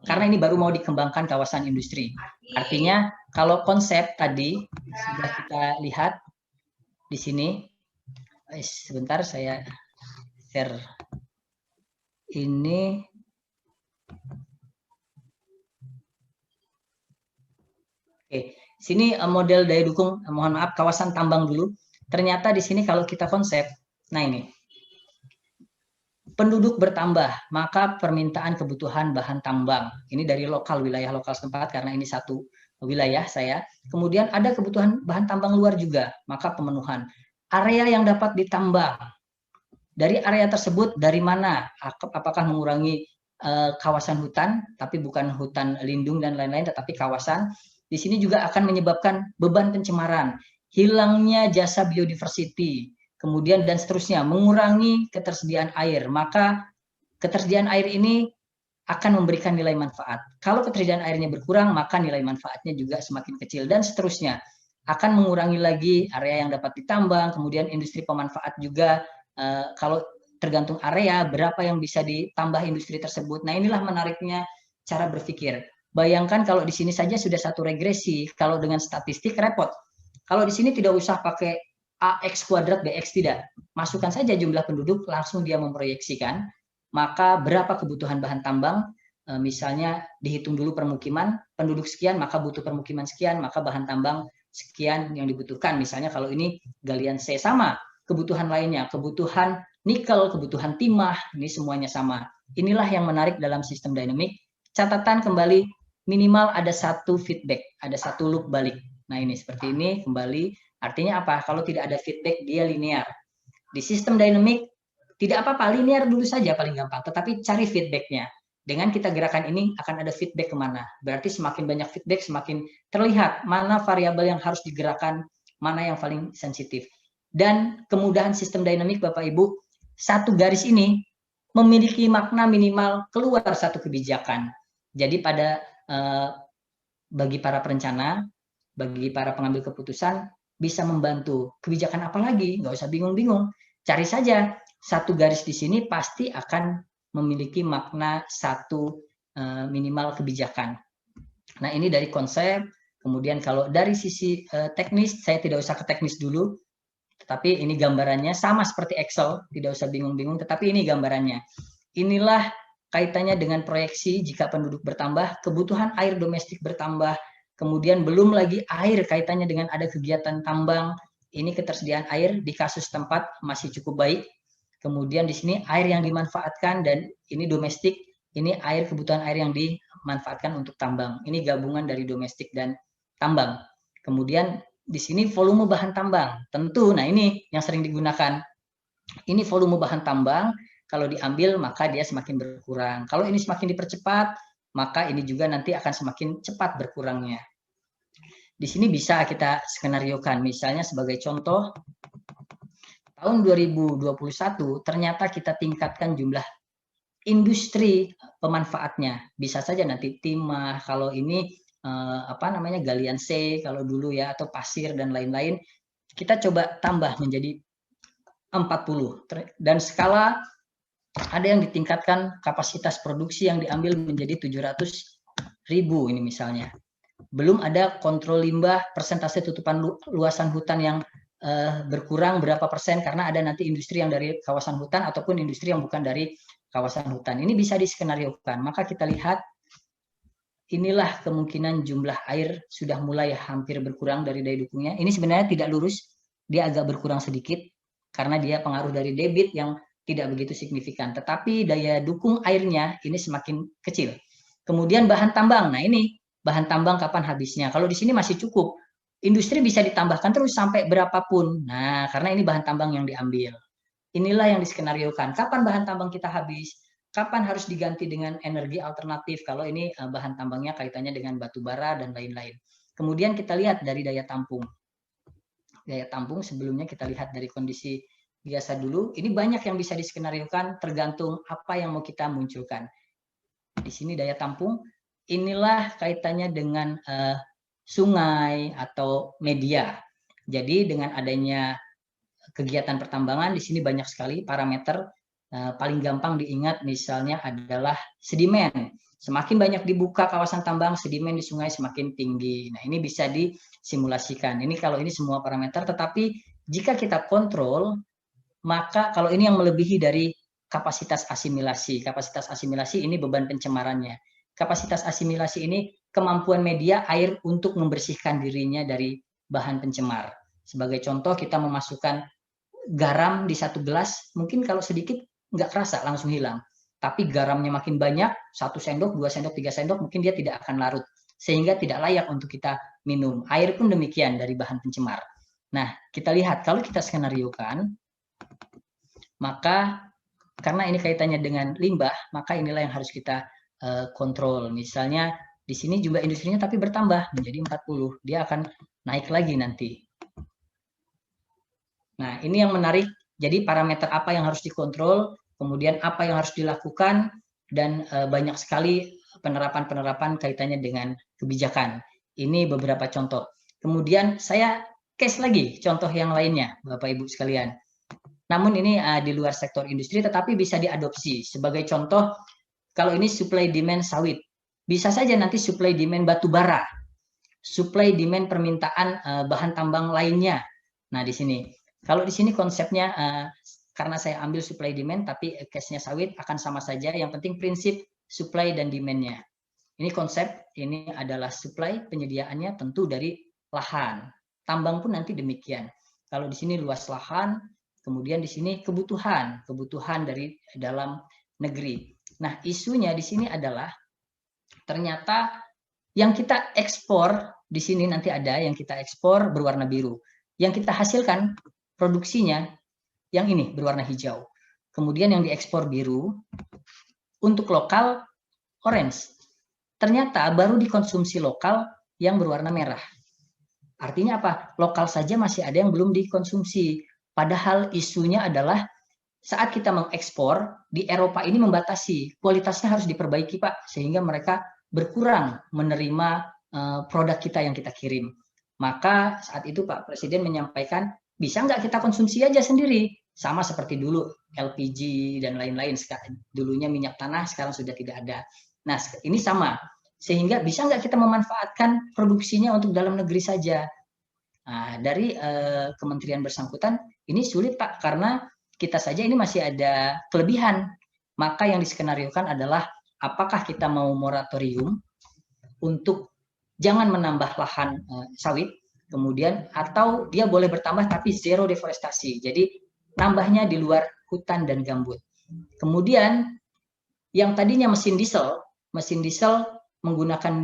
Karena ini baru mau dikembangkan kawasan industri. Artinya kalau konsep tadi sudah kita lihat di sini. Sebentar saya share ini. Oke, sini model daya dukung, mohon maaf, kawasan tambang dulu. Ternyata di sini kalau kita konsep, nah ini. Penduduk bertambah, maka permintaan kebutuhan bahan tambang. Ini dari wilayah lokal setempat karena ini satu wilayah saya. Kemudian ada kebutuhan bahan tambang luar juga, maka pemenuhan. Area yang dapat ditambang. Dari area tersebut dari mana? Apakah mengurangi kawasan hutan, tapi bukan hutan lindung dan lain-lain, tetapi kawasan. Di sini juga akan menyebabkan beban pencemaran, hilangnya jasa biodiversity, kemudian dan seterusnya, mengurangi ketersediaan air. Maka ketersediaan air ini akan memberikan nilai manfaat. Kalau ketersediaan airnya berkurang, maka nilai manfaatnya juga semakin kecil dan seterusnya. Akan mengurangi lagi area yang dapat ditambang, kemudian industri pemanfaat juga. Kalau tergantung area, berapa yang bisa ditambah industri tersebut. Nah, inilah menariknya cara berpikir. Bayangkan kalau di sini saja sudah satu regresi, kalau dengan statistik repot. Kalau di sini tidak usah pakai AX kuadrat BX, tidak. Masukkan saja jumlah penduduk, langsung dia memproyeksikan, maka berapa kebutuhan bahan tambang, misalnya dihitung dulu permukiman, penduduk sekian, maka butuh permukiman sekian, maka bahan tambang sekian yang dibutuhkan. Misalnya kalau ini galian C sama, kebutuhan lainnya, kebutuhan nikel, kebutuhan timah, ini semuanya sama. Inilah yang menarik dalam sistem dynamic. Catatan kembali, minimal ada satu feedback, ada satu loop balik. Nah ini seperti ini, kembali. Artinya apa? Kalau tidak ada feedback, dia linear. Di sistem dynamic, tidak apa-apa, linear dulu saja paling gampang. Tetapi cari feedbacknya. Dengan kita gerakan ini akan ada feedback kemana. Berarti semakin banyak feedback, semakin terlihat mana variabel yang harus digerakkan, mana yang paling sensitif. Dan kemudahan sistem dynamic, Bapak Ibu, satu garis ini memiliki makna minimal keluar satu kebijakan. Jadi pada bagi para perencana, bagi para pengambil keputusan, bisa membantu. Kebijakan apa lagi? Nggak usah bingung-bingung. Cari saja satu garis di sini pasti akan memiliki makna satu minimal kebijakan. Nah ini dari konsep. Kemudian kalau dari sisi teknis, saya tidak usah ke teknis dulu. Tetapi ini gambarannya sama seperti Excel, tidak usah bingung-bingung, tetapi ini gambarannya. Inilah kaitannya dengan proyeksi jika penduduk bertambah, kebutuhan air domestik bertambah, kemudian belum lagi air kaitannya dengan ada kegiatan tambang, ini ketersediaan air di kasus tempat masih cukup baik. Kemudian di sini air yang dimanfaatkan dan ini domestik, ini air kebutuhan air yang dimanfaatkan untuk tambang. Ini gabungan dari domestik dan tambang. Kemudian di sini volume bahan tambang. Tentu, nah ini yang sering digunakan. Ini volume bahan tambang, kalau diambil maka dia semakin berkurang. Kalau ini semakin dipercepat, maka ini juga nanti akan semakin cepat berkurangnya. Di sini bisa kita skenariokan, misalnya sebagai contoh, tahun 2021 ternyata kita tingkatkan jumlah industri pemanfaatnya. Bisa saja nanti timah, kalau ini galian C kalau dulu ya, atau pasir dan lain-lain, kita coba tambah menjadi 40. Dan skala ada yang ditingkatkan kapasitas produksi yang diambil menjadi 700.000 ini misalnya. Belum ada kontrol limbah, persentase tutupan luasan hutan yang berkurang berapa persen, karena ada nanti industri yang dari kawasan hutan ataupun industri yang bukan dari kawasan hutan. Ini bisa diskenariokan. Maka kita lihat, inilah kemungkinan jumlah air sudah mulai hampir berkurang dari daya dukungnya. Ini sebenarnya tidak lurus, dia agak berkurang sedikit, karena dia pengaruh dari debit yang tidak begitu signifikan. Tetapi daya dukung airnya ini semakin kecil. Kemudian bahan tambang, nah ini bahan tambang kapan habisnya? Kalau di sini masih cukup, industri bisa ditambahkan terus sampai berapapun. Nah, karena ini bahan tambang yang diambil. Inilah yang diskenariokan. Kapan bahan tambang kita habis? Kapan harus diganti dengan energi alternatif? Kalau ini bahan tambangnya kaitannya dengan batu bara dan lain-lain. Kemudian kita lihat dari daya tampung. Daya tampung sebelumnya kita lihat dari kondisi biasa dulu. Ini banyak yang bisa diskenariokan tergantung apa yang mau kita munculkan. Di sini daya tampung. Inilah kaitannya dengan sungai atau media. Jadi dengan adanya kegiatan pertambangan di sini banyak sekali parameter. Paling gampang diingat misalnya adalah sedimen. Semakin banyak dibuka kawasan tambang, sedimen di sungai semakin tinggi. Nah, ini bisa disimulasikan. Ini kalau ini semua parameter, tetapi jika kita kontrol, maka kalau ini yang melebihi dari kapasitas asimilasi. Kapasitas asimilasi ini beban pencemarannya. Kapasitas asimilasi ini kemampuan media air untuk membersihkan dirinya dari bahan pencemar. Sebagai contoh, kita memasukkan garam di satu gelas, mungkin kalau sedikit nggak kerasa, langsung hilang. Tapi garamnya makin banyak, 1 sendok, 2 sendok, 3 sendok, mungkin dia tidak akan larut. Sehingga tidak layak untuk kita minum. Air pun demikian dari bahan pencemar. Nah, kita lihat, kalau kita skenariokan, maka karena ini kaitannya dengan limbah, maka inilah yang harus kita kontrol. Misalnya di sini jumlah industrinya tapi bertambah menjadi 40, dia akan naik lagi nanti. Nah, ini yang menarik. Jadi parameter apa yang harus dikontrol, kemudian apa yang harus dilakukan, dan banyak sekali penerapan-penerapan kaitannya dengan kebijakan. Ini beberapa contoh. Kemudian saya case lagi contoh yang lainnya, Bapak Ibu sekalian. Namun ini di luar sektor industri, tetapi bisa diadopsi. Sebagai contoh, kalau ini supply demand sawit, bisa saja nanti supply demand batu bara, supply demand permintaan bahan tambang lainnya. Nah, di sini. Kalau di sini konsepnya, karena saya ambil supply demand, tapi case-nya sawit akan sama saja. Yang penting prinsip supply dan demand-nya. Ini konsep, ini adalah supply penyediaannya tentu dari lahan. Tambang pun nanti demikian. Kalau di sini luas lahan, kemudian di sini kebutuhan dari dalam negeri. Nah, isunya di sini adalah ternyata yang kita ekspor di sini nanti ada yang kita ekspor berwarna biru. Yang kita hasilkan produksinya yang ini berwarna hijau. Kemudian yang diekspor biru, untuk lokal orange. Ternyata baru dikonsumsi lokal yang berwarna merah. Artinya apa? Lokal saja masih ada yang belum dikonsumsi. Padahal isunya adalah saat kita mengekspor, di Eropa ini membatasi, kualitasnya harus diperbaiki Pak, sehingga mereka berkurang menerima produk kita yang kita kirim. Maka saat itu Pak Presiden menyampaikan, bisa nggak kita konsumsi aja sendiri? Sama seperti dulu LPG dan lain-lain. Dulunya minyak tanah, sekarang sudah tidak ada. Nah, ini sama. Sehingga bisa nggak kita memanfaatkan produksinya untuk dalam negeri saja? Nah, dari kementerian bersangkutan, ini sulit Pak, karena kita saja ini masih ada kelebihan. Maka yang diskenariokan adalah apakah kita mau moratorium untuk jangan menambah lahan sawit, kemudian atau dia boleh bertambah tapi zero deforestasi. Jadi nambahnya di luar hutan dan gambut. Kemudian yang tadinya mesin diesel menggunakan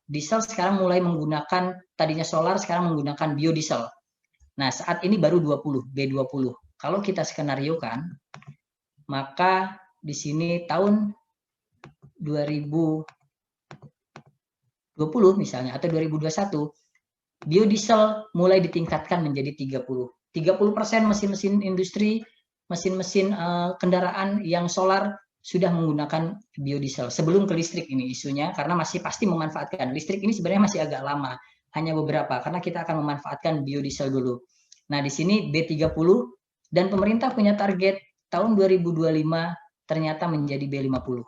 diesel, sekarang mulai menggunakan, tadinya solar sekarang menggunakan biodiesel. Nah, saat ini baru 20, B20. Kalau kita skenariokan, maka di sini tahun 2020 misalnya atau 2021, biodiesel mulai ditingkatkan menjadi 30% mesin-mesin industri, mesin-mesin kendaraan yang solar sudah menggunakan biodiesel. Sebelum ke listrik ini isunya, karena masih pasti memanfaatkan. Listrik ini sebenarnya masih agak lama, hanya beberapa, karena kita akan memanfaatkan biodiesel dulu. Nah, di sini B30, dan pemerintah punya target tahun 2025 ternyata menjadi B50.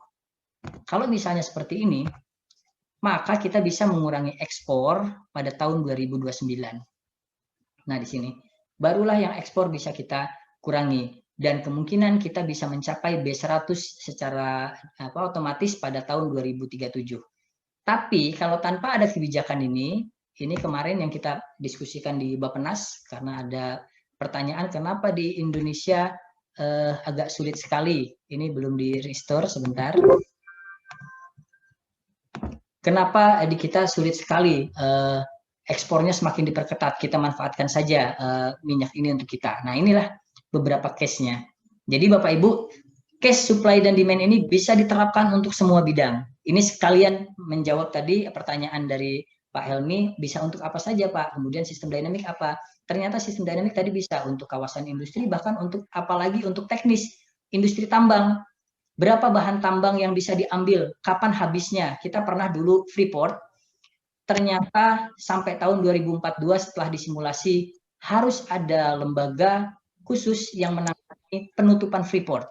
Kalau misalnya seperti ini, maka kita bisa mengurangi ekspor pada tahun 2029. Nah, di sini barulah yang ekspor bisa kita kurangi, dan kemungkinan kita bisa mencapai B100 secara otomatis pada tahun 2037. Tapi kalau tanpa ada kebijakan ini kemarin yang kita diskusikan di Bappenas, karena ada pertanyaan kenapa di Indonesia agak sulit sekali. Ini belum di restore sebentar. Kenapa di kita sulit sekali ekspornya semakin diperketat, kita manfaatkan saja minyak ini untuk kita. Nah, inilah beberapa case-nya. Jadi Bapak Ibu, case supply dan demand ini bisa diterapkan untuk semua bidang. Ini sekalian menjawab tadi pertanyaan dari Pak Helmi, bisa untuk apa saja Pak? Kemudian sistem dinamik apa? Ternyata sistem dinamik tadi bisa untuk kawasan industri, bahkan untuk apalagi untuk teknis, industri tambang. Berapa bahan tambang yang bisa diambil? Kapan habisnya? Kita pernah dulu Freeport, ternyata sampai tahun 2042 setelah disimulasi harus ada lembaga khusus yang menangani penutupan Freeport.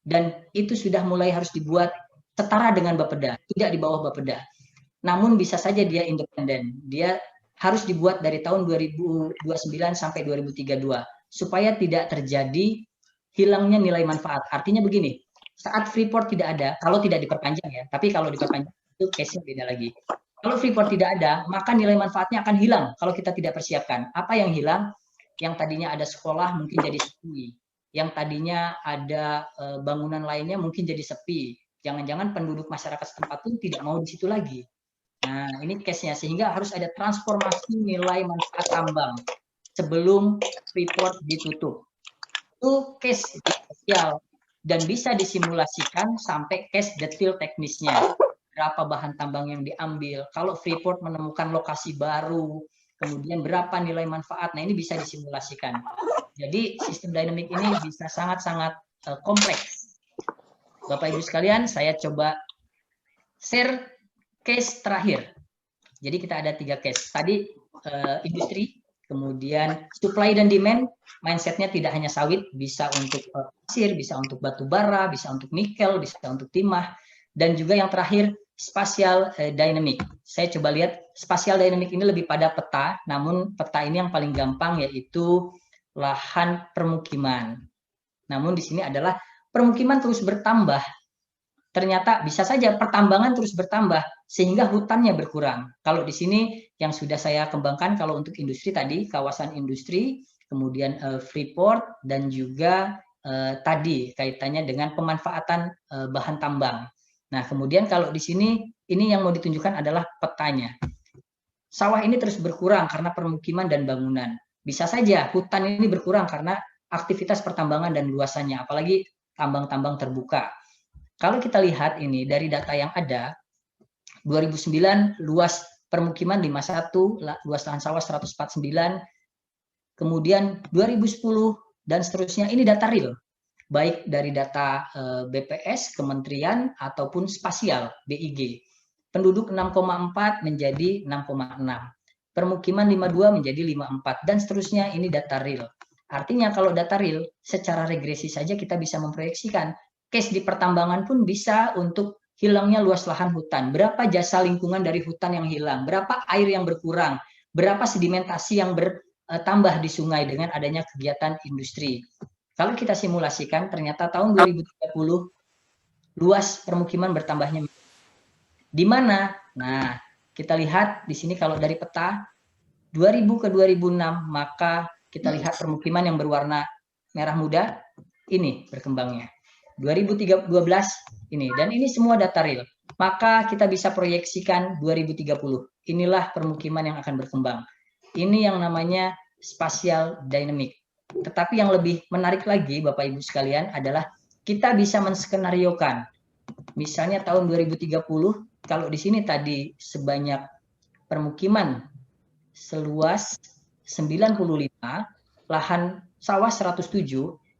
Dan itu sudah mulai harus dibuat setara dengan Bapeda, tidak di bawah Bapeda. Namun bisa saja dia independen. Dia harus dibuat dari tahun 2029 sampai 2032 supaya tidak terjadi hilangnya nilai manfaat. Artinya begini, saat Freeport tidak ada, kalau tidak diperpanjang ya, tapi kalau diperpanjang itu case-nya beda lagi. Kalau Freeport tidak ada, maka nilai manfaatnya akan hilang kalau kita tidak persiapkan. Apa yang hilang? Yang tadinya ada sekolah mungkin jadi sepi. Yang tadinya ada bangunan lainnya mungkin jadi sepi. Jangan-jangan penduduk masyarakat setempat pun tidak mau di situ lagi. Nah, ini case-nya. Sehingga harus ada transformasi nilai manfaat tambang sebelum Freeport ditutup. Itu case spesial dan bisa disimulasikan sampai case detail teknisnya. Berapa bahan tambang yang diambil, kalau Freeport menemukan lokasi baru, kemudian berapa nilai manfaat. Nah, ini bisa disimulasikan. Jadi sistem dinamik ini bisa sangat-sangat kompleks. Bapak Ibu sekalian, saya coba share case terakhir. Jadi kita ada 3 case. Tadi industri, kemudian supply dan demand, mindsetnya tidak hanya sawit, bisa untuk pasir, bisa untuk batu bara, bisa untuk nikel, bisa untuk timah, dan juga yang terakhir spatial dynamic. Saya coba lihat spatial dynamic ini lebih pada peta, namun peta ini yang paling gampang yaitu lahan permukiman. Namun di sini adalah permukiman terus bertambah. Ternyata bisa saja pertambangan terus bertambah sehingga hutannya berkurang. Kalau di sini yang sudah saya kembangkan kalau untuk industri tadi, kawasan industri, kemudian Freeport, dan juga tadi kaitannya dengan pemanfaatan bahan tambang. Nah, kemudian kalau di sini ini yang mau ditunjukkan adalah petanya. Sawah ini terus berkurang karena permukiman dan bangunan. Bisa saja hutan ini berkurang karena aktivitas pertambangan dan luasannya, apalagi tambang-tambang terbuka. Kalau kita lihat ini dari data yang ada, 2009 luas permukiman 51, luas lahan sawah 149, kemudian 2010 dan seterusnya, ini data real, baik dari data BPS, Kementerian, ataupun spasial, BIG. Penduduk 6,4 menjadi 6,6, permukiman 52 menjadi 54, dan seterusnya, ini data real. Artinya kalau data real, secara regresi saja kita bisa memproyeksikan case di pertambangan pun bisa untuk hilangnya luas lahan hutan. Berapa jasa lingkungan dari hutan yang hilang? Berapa air yang berkurang? Berapa sedimentasi yang bertambah di sungai dengan adanya kegiatan industri? Kalau kita simulasikan, ternyata tahun 2030 luas permukiman bertambahnya. Di mana? Nah, kita lihat di sini kalau dari peta 2000 ke 2006, maka kita lihat permukiman yang berwarna merah muda ini berkembangnya. 2012 ini, dan ini semua data real. maka kita bisa proyeksikan 2030. Inilah permukiman yang akan berkembang. Ini yang namanya spatial dynamic. Tetapi yang lebih menarik lagi, Bapak Ibu sekalian, adalah kita bisa menskenariokan. Misalnya tahun 2030, kalau di sini tadi sebanyak permukiman seluas 95, lahan sawah 107,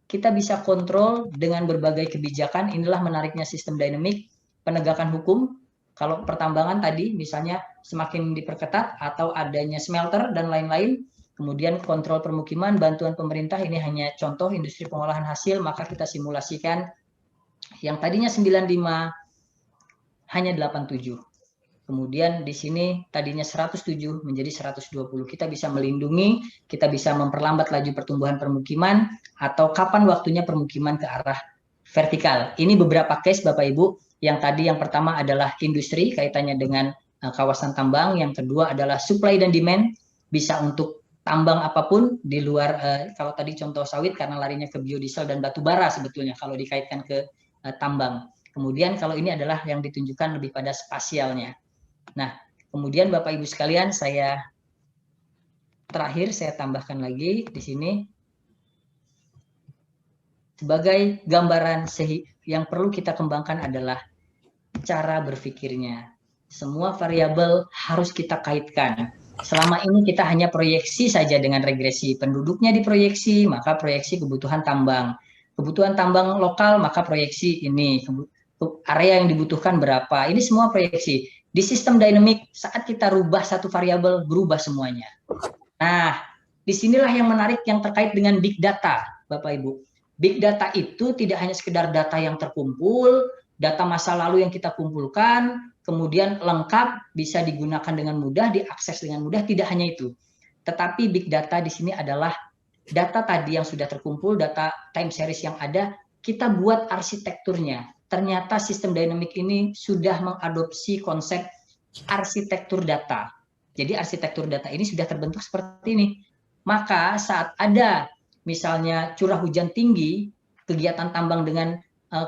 kita bisa kontrol dengan berbagai kebijakan. Inilah menariknya sistem dinamik, penegakan hukum. Kalau pertambangan tadi misalnya semakin diperketat atau adanya smelter dan lain-lain, kemudian kontrol permukiman, bantuan pemerintah, ini hanya contoh industri pengolahan hasil, maka kita simulasikan yang tadinya 95 hanya 87. Kemudian di sini tadinya 107 menjadi 120. Kita bisa melindungi, kita bisa memperlambat laju pertumbuhan permukiman, atau kapan waktunya permukiman ke arah vertikal. Ini beberapa case Bapak Ibu. Yang tadi yang pertama adalah industri, kaitannya dengan kawasan tambang. Yang kedua adalah supply dan demand, bisa untuk tambang apapun di luar, kalau tadi contoh sawit karena larinya ke biodiesel dan batu bara sebetulnya kalau dikaitkan ke tambang. Kemudian kalau ini adalah yang ditunjukkan lebih pada spasialnya. Nah, kemudian Bapak Ibu sekalian, terakhir saya tambahkan lagi di sini sebagai gambaran yang perlu kita kembangkan adalah cara berpikirnya. Semua variabel harus kita kaitkan. Selama ini kita hanya proyeksi saja dengan regresi. Penduduknya diproyeksi, maka proyeksi kebutuhan tambang. Kebutuhan tambang lokal, maka proyeksi ini. Area yang dibutuhkan berapa. Ini semua proyeksi. Di sistem dynamic, saat kita rubah satu variabel, berubah semuanya. Nah, disinilah yang menarik yang terkait dengan big data, Bapak Ibu. Big data itu tidak hanya sekedar data yang terkumpul, data masa lalu yang kita kumpulkan, kemudian lengkap, bisa digunakan dengan mudah, diakses dengan mudah, tidak hanya itu. Tetapi big data di sini adalah data tadi yang sudah terkumpul, data time series yang ada, kita buat arsitekturnya. Ternyata sistem dynamic ini sudah mengadopsi konsep arsitektur data. Jadi arsitektur data ini sudah terbentuk seperti ini. Maka saat ada misalnya curah hujan tinggi, kegiatan tambang dengan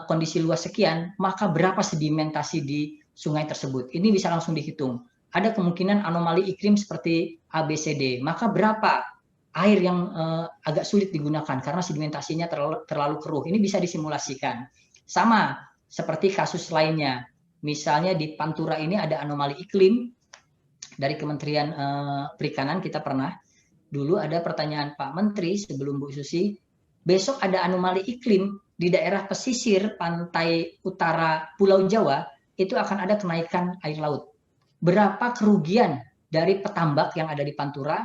kondisi luas sekian, maka berapa sedimentasi di sungai tersebut? Ini bisa langsung dihitung. Ada kemungkinan anomali iklim seperti ABCD, maka berapa air yang agak sulit digunakan karena sedimentasinya terlalu keruh. Ini bisa disimulasikan. Sama seperti kasus lainnya. Misalnya di Pantura ini ada anomali iklim dari Kementerian Perikanan. Kita pernah dulu ada pertanyaan Pak Menteri sebelum Bu Susi, besok ada anomali iklim di daerah pesisir pantai utara Pulau Jawa, itu akan ada kenaikan air laut. Berapa kerugian dari petambak yang ada di Pantura,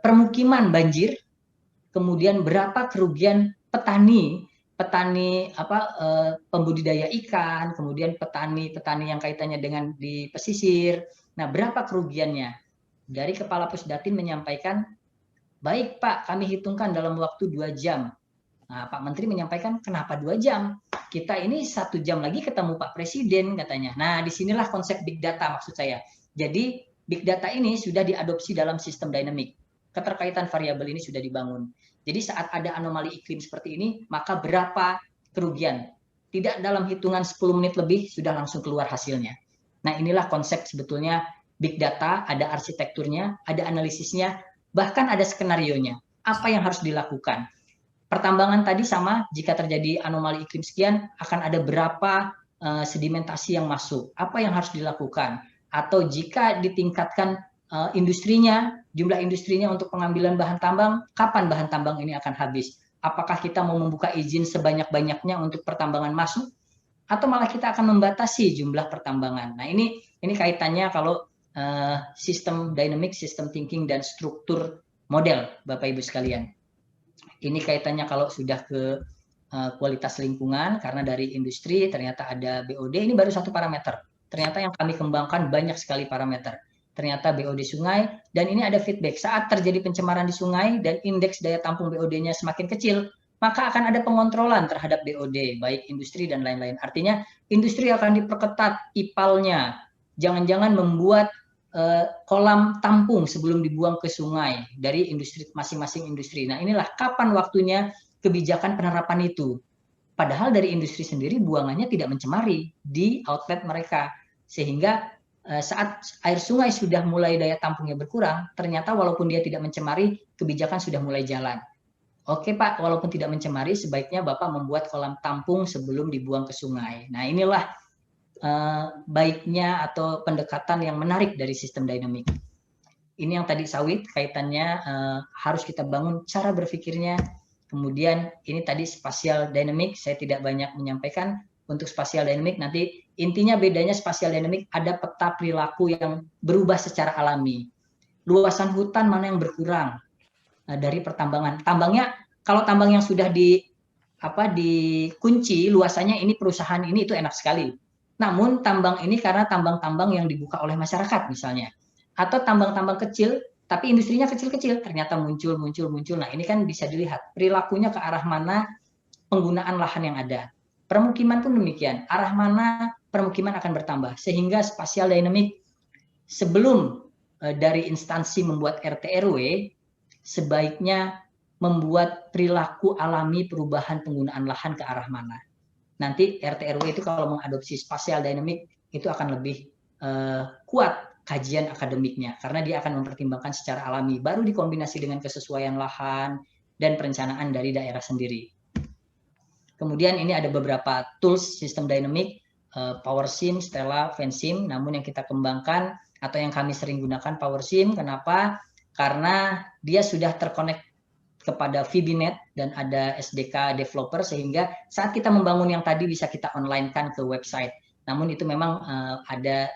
permukiman banjir, kemudian berapa kerugian petani pembudidaya ikan, kemudian petani yang kaitannya dengan di pesisir. Nah, berapa kerugiannya? Dari Kepala Pusdatin menyampaikan, baik Pak, kami hitungkan dalam waktu 2 jam. Nah, Pak Menteri menyampaikan, kenapa 2 jam? Kita ini 1 jam lagi ketemu Pak Presiden, katanya. Nah, disinilah konsep big data maksud saya. Jadi, big data ini sudah diadopsi dalam sistem dynamic. Keterkaitan variabel ini sudah dibangun. Jadi saat ada anomali iklim seperti ini, maka berapa kerugian? Tidak dalam hitungan 10 menit lebih, sudah langsung keluar hasilnya. Nah, inilah konsep sebetulnya big data, ada arsitekturnya, ada analisisnya, bahkan ada skenarionya. Apa yang harus dilakukan? Pertambangan tadi sama, jika terjadi anomali iklim sekian, akan ada berapa sedimentasi yang masuk? Apa yang harus dilakukan? Atau jika ditingkatkan industrinya, jumlah industrinya untuk pengambilan bahan tambang, kapan bahan tambang ini akan habis? Apakah kita mau membuka izin sebanyak-banyaknya untuk pertambangan masuk? Atau malah kita akan membatasi jumlah pertambangan? Nah, ini kaitannya kalau sistem dynamic, sistem thinking, dan struktur model, Bapak Ibu sekalian. Ini kaitannya kalau sudah ke kualitas lingkungan, karena dari industri ternyata ada BOD, ini baru satu parameter. Ternyata yang kami kembangkan banyak sekali parameter. Ternyata BOD sungai, dan ini ada feedback. Saat terjadi pencemaran di sungai dan indeks daya tampung BOD-nya semakin kecil, maka akan ada pengontrolan terhadap BOD, baik industri dan lain-lain. Artinya industri akan diperketat IPAL-nya. Jangan-jangan membuat kolam tampung sebelum dibuang ke sungai dari industri masing-masing industri. Nah, inilah kapan waktunya kebijakan penerapan itu. Padahal dari industri sendiri buangannya tidak mencemari di outlet mereka. Sehingga saat air sungai sudah mulai daya tampungnya berkurang, ternyata walaupun dia tidak mencemari, kebijakan sudah mulai jalan. Oke Pak, walaupun tidak mencemari, sebaiknya Bapak membuat kolam tampung sebelum dibuang ke sungai. Nah inilah baiknya atau pendekatan yang menarik dari sistem dynamic. Ini yang tadi sawit, kaitannya harus kita bangun cara berpikirnya. Kemudian ini tadi spatial dynamic, saya tidak banyak menyampaikan. Untuk spatial dynamic nanti intinya bedanya spatial dynamic ada peta perilaku yang berubah secara alami. Luasan hutan mana yang berkurang dari pertambangan. Tambangnya kalau tambang yang sudah dikunci luasannya ini perusahaan ini itu enak sekali. Namun tambang ini karena tambang-tambang yang dibuka oleh masyarakat misalnya, atau tambang-tambang kecil tapi industrinya kecil-kecil ternyata muncul. Nah ini kan bisa dilihat perilakunya ke arah mana penggunaan lahan yang ada. Permukiman pun demikian, arah mana permukiman akan bertambah. Sehingga spatial dynamic sebelum dari instansi membuat RT RW, sebaiknya membuat perilaku alami perubahan penggunaan lahan ke arah mana. Nanti RT RW itu kalau mengadopsi spatial dynamic itu akan lebih kuat kajian akademiknya karena dia akan mempertimbangkan secara alami, baru dikombinasi dengan kesesuaian lahan dan perencanaan dari daerah sendiri. Kemudian ini ada beberapa tools sistem dynamic, PowerSim, Stella, Vensim, namun yang kita kembangkan atau yang kami sering gunakan PowerSim, kenapa? Karena dia sudah terkonek kepada VBNet dan ada SDK developer sehingga saat kita membangun yang tadi bisa kita online-kan ke website. Namun itu memang ada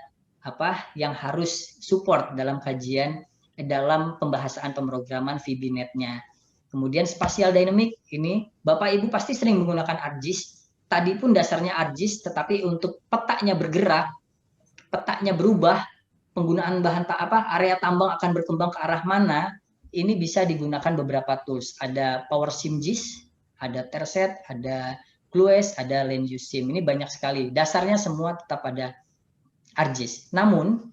yang harus support dalam kajian dalam pembahasan pemrograman VBNet-nya. Kemudian spatial dynamic ini Bapak Ibu pasti sering menggunakan ArcGIS. Tadi pun dasarnya ArcGIS, tetapi untuk petanya bergerak, petanya berubah, penggunaan bahan area tambang akan berkembang ke arah mana, ini bisa digunakan beberapa tools. Ada PowerSimGIS, ada Terset, ada Clues, ada LandUseSim. Ini banyak sekali. Dasarnya semua tetap ada ArcGIS. Namun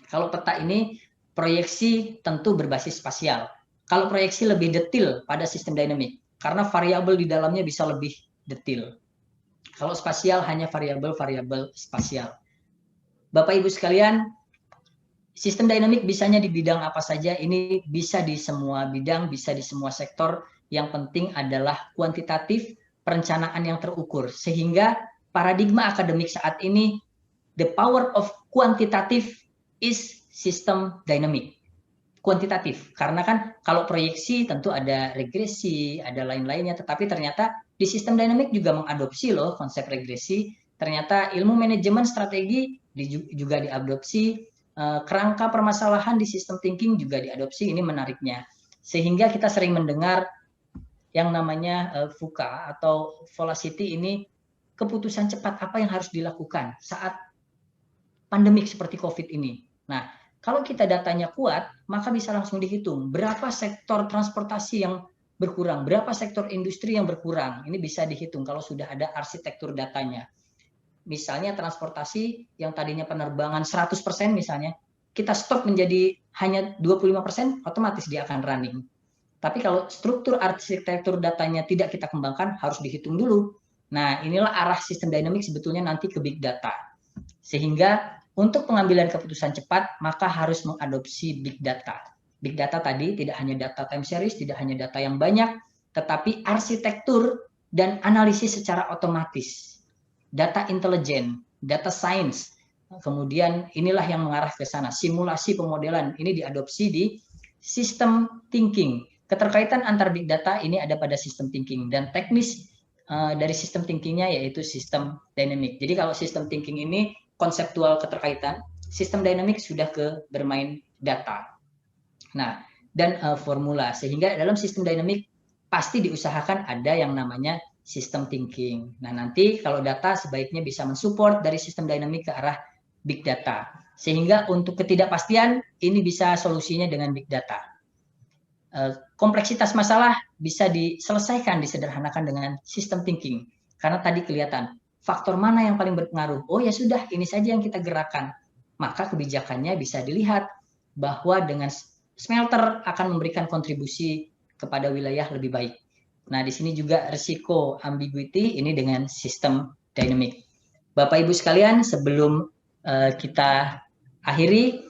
kalau peta ini proyeksi tentu berbasis spasial. Kalau proyeksi lebih detail pada sistem dynamic, karena variabel di dalamnya bisa lebih detail. Kalau spasial hanya variabel-variabel spasial. Bapak Ibu sekalian, sistem dynamic bisanya di bidang apa saja, ini bisa di semua bidang, bisa di semua sektor. Yang penting adalah kuantitatif, perencanaan yang terukur. Sehingga paradigma akademik saat ini, the power of quantitative is system dynamic. Kuantitatif, karena kan kalau proyeksi tentu ada regresi, ada lain-lainnya, tetapi ternyata di sistem dynamic juga mengadopsi loh konsep regresi, ternyata ilmu manajemen strategi juga diadopsi, kerangka permasalahan di sistem thinking juga diadopsi, ini menariknya. Sehingga kita sering mendengar yang namanya VUCA atau velocity ini, keputusan cepat apa yang harus dilakukan saat pandemik seperti COVID ini. Nah, kalau kita datanya kuat, maka bisa langsung dihitung berapa sektor transportasi yang berkurang, berapa sektor industri yang berkurang. Ini bisa dihitung kalau sudah ada arsitektur datanya. Misalnya transportasi yang tadinya penerbangan 100% misalnya, kita stop menjadi hanya 25%, otomatis dia akan running. Tapi kalau struktur arsitektur datanya tidak kita kembangkan, harus dihitung dulu. Nah, inilah arah sistem dynamic sebetulnya nanti ke big data. Sehingga untuk pengambilan keputusan cepat, maka harus mengadopsi big data. Big data tadi tidak hanya data time series, tidak hanya data yang banyak, tetapi arsitektur dan analisis secara otomatis. Data intelijen, data science, kemudian inilah yang mengarah ke sana. Simulasi pemodelan ini diadopsi di sistem thinking. Keterkaitan antar big data ini ada pada sistem thinking, dan teknis dari sistem thinkingnya yaitu sistem dynamic. Jadi kalau sistem thinking ini konseptual keterkaitan, sistem dynamic sudah ke bermain data. Nah, dan formula, sehingga dalam sistem dynamic pasti diusahakan ada yang namanya sistem thinking. Nah, nanti kalau data sebaiknya bisa mensupport dari sistem dynamic ke arah big data. Sehingga untuk ketidakpastian ini bisa solusinya dengan big data. Kompleksitas masalah bisa diselesaikan, disederhanakan dengan sistem thinking. Karena tadi kelihatan faktor mana yang paling berpengaruh. Oh ya sudah, ini saja yang kita gerakan. Maka kebijakannya bisa dilihat bahwa dengan smelter akan memberikan kontribusi kepada wilayah lebih baik. Nah, di sini juga risiko ambiguity ini dengan sistem dynamic. Bapak Ibu sekalian, sebelum kita akhiri,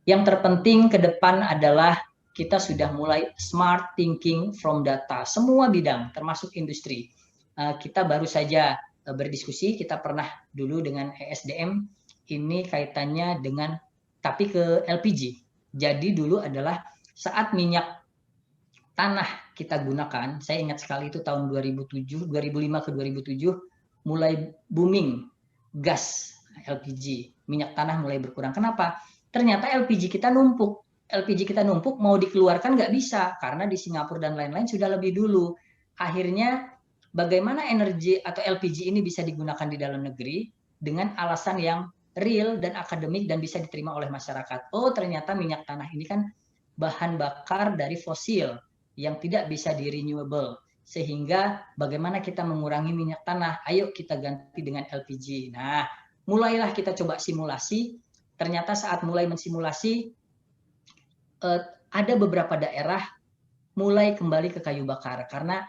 yang terpenting ke depan adalah kita sudah mulai smart thinking from data, semua bidang, termasuk industri. Kita baru saja berdiskusi, kita pernah dulu dengan ESDM, ini kaitannya dengan, tapi ke LPG. Jadi dulu adalah saat minyak tanah kita gunakan, saya ingat sekali itu tahun 2005 ke 2007, mulai booming gas LPG, minyak tanah mulai berkurang. Kenapa? Ternyata LPG kita numpuk. LPG kita numpuk, mau dikeluarkan nggak bisa, karena di Singapura dan lain-lain sudah lebih dulu. Akhirnya, bagaimana energi atau LPG ini bisa digunakan di dalam negeri dengan alasan yang real dan akademik dan bisa diterima oleh masyarakat. Oh, ternyata minyak tanah ini kan bahan bakar dari fosil yang tidak bisa di renewable. Sehingga bagaimana kita mengurangi minyak tanah? Ayo kita ganti dengan LPG. Nah, mulailah kita coba simulasi. Ternyata saat mulai mensimulasi, ada beberapa daerah mulai kembali ke kayu bakar karena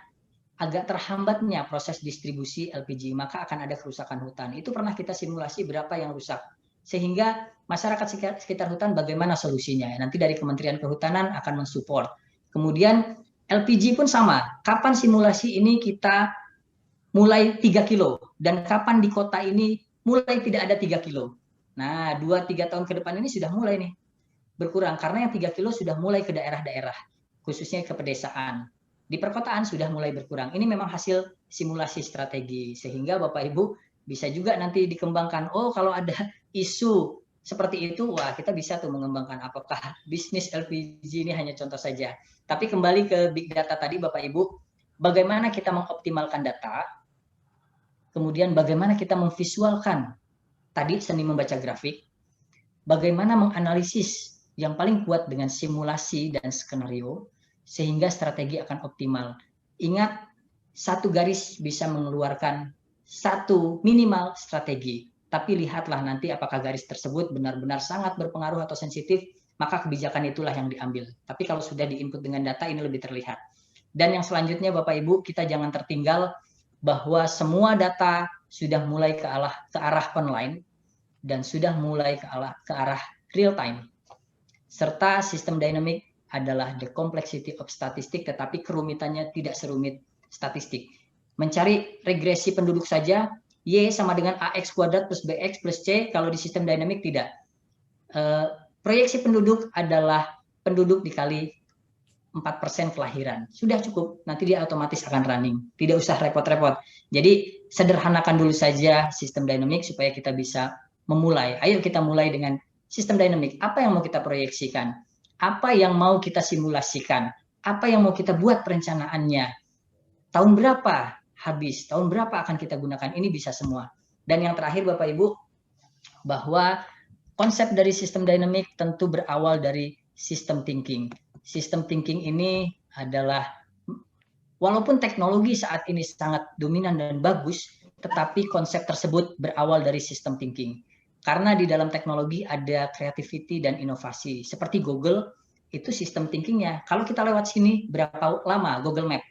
agak terhambatnya proses distribusi LPG, maka akan ada kerusakan hutan. Itu pernah kita simulasi berapa yang rusak. Sehingga masyarakat sekitar hutan bagaimana solusinya. Nanti dari Kementerian Kehutanan akan mensupport. Kemudian LPG pun sama. Kapan simulasi ini kita mulai 3 kilo dan kapan di kota ini mulai tidak ada 3 kilo. Nah, 2-3 tahun ke depan ini sudah mulai nih berkurang karena yang 3 kilo sudah mulai ke daerah-daerah, khususnya ke pedesaan. Di perkotaan sudah mulai berkurang. Ini memang hasil simulasi strategi, sehingga Bapak Ibu bisa juga nanti dikembangkan. Oh, kalau ada isu seperti itu, wah kita bisa tuh mengembangkan apakah bisnis LPG ini hanya contoh saja. Tapi kembali ke big data tadi Bapak Ibu, bagaimana kita mengoptimalkan data, kemudian bagaimana kita memvisualkan, tadi seni membaca grafik, bagaimana menganalisis yang paling kuat dengan simulasi dan skenario, sehingga strategi akan optimal. Ingat, satu garis bisa mengeluarkan satu minimal strategi. Tapi lihatlah nanti apakah garis tersebut benar-benar sangat berpengaruh atau sensitif, maka kebijakan itulah yang diambil. Tapi kalau sudah diinput dengan data, ini lebih terlihat. Dan yang selanjutnya Bapak Ibu, kita jangan tertinggal bahwa semua data sudah mulai ke arah online dan sudah mulai ke arah real time. Serta sistem dynamic adalah the complexity of statistik, tetapi kerumitannya tidak serumit statistik. Mencari regresi penduduk saja, Y sama dengan AX kuadrat plus BX plus C, kalau di sistem dynamic tidak. Proyeksi penduduk adalah penduduk dikali 4% kelahiran. Sudah cukup, nanti dia otomatis akan running. Tidak usah repot-repot. Jadi sederhanakan dulu saja sistem dynamic supaya kita bisa memulai. Ayo kita mulai dengan sistem dynamic. Apa yang mau kita proyeksikan? Apa yang mau kita simulasikan? Apa yang mau kita buat perencanaannya? Tahun berapa habis? Tahun berapa akan kita gunakan? Ini bisa semua. Dan yang terakhir Bapak Ibu, bahwa konsep dari sistem dynamic tentu berawal dari sistem thinking. Sistem thinking ini adalah, walaupun teknologi saat ini sangat dominan dan bagus, tetapi konsep tersebut berawal dari sistem thinking. Karena di dalam teknologi ada creativity dan inovasi. Seperti Google, itu sistem thinkingnya. Kalau kita lewat sini, berapa lama Google Map?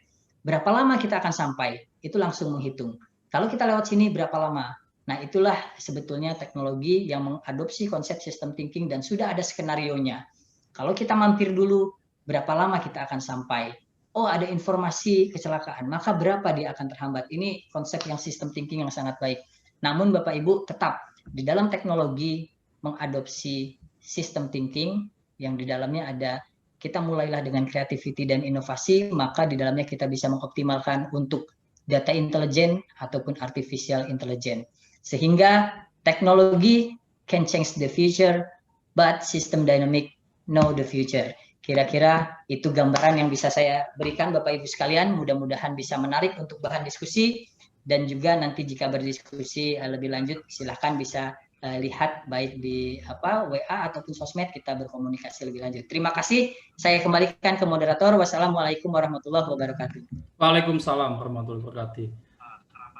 Berapa lama kita akan sampai? Itu langsung menghitung. Kalau kita lewat sini, berapa lama? Nah, itulah sebetulnya teknologi yang mengadopsi konsep sistem thinking dan sudah ada skenarionya. Kalau kita mampir dulu, berapa lama kita akan sampai? Oh, ada informasi kecelakaan, maka berapa dia akan terhambat? Ini konsep yang sistem thinking yang sangat baik. Namun Bapak Ibu tetap di dalam teknologi mengadopsi sistem thinking yang di dalamnya ada, kita mulailah dengan creativity dan inovasi, maka di dalamnya kita bisa mengoptimalkan untuk data intelijen ataupun artificial intelligence. Sehingga teknologi can change the future, but system dynamic know the future. Kira-kira itu gambaran yang bisa saya berikan Bapak Ibu sekalian, mudah-mudahan bisa menarik untuk bahan diskusi. Dan juga nanti jika berdiskusi lebih lanjut, silahkan bisa lihat baik di WA ataupun sosmed, kita berkomunikasi lebih lanjut. Terima kasih. Saya kembalikan ke moderator. Wassalamualaikum warahmatullahi wabarakatuh. Waalaikumsalam warahmatullahi wabarakatuh.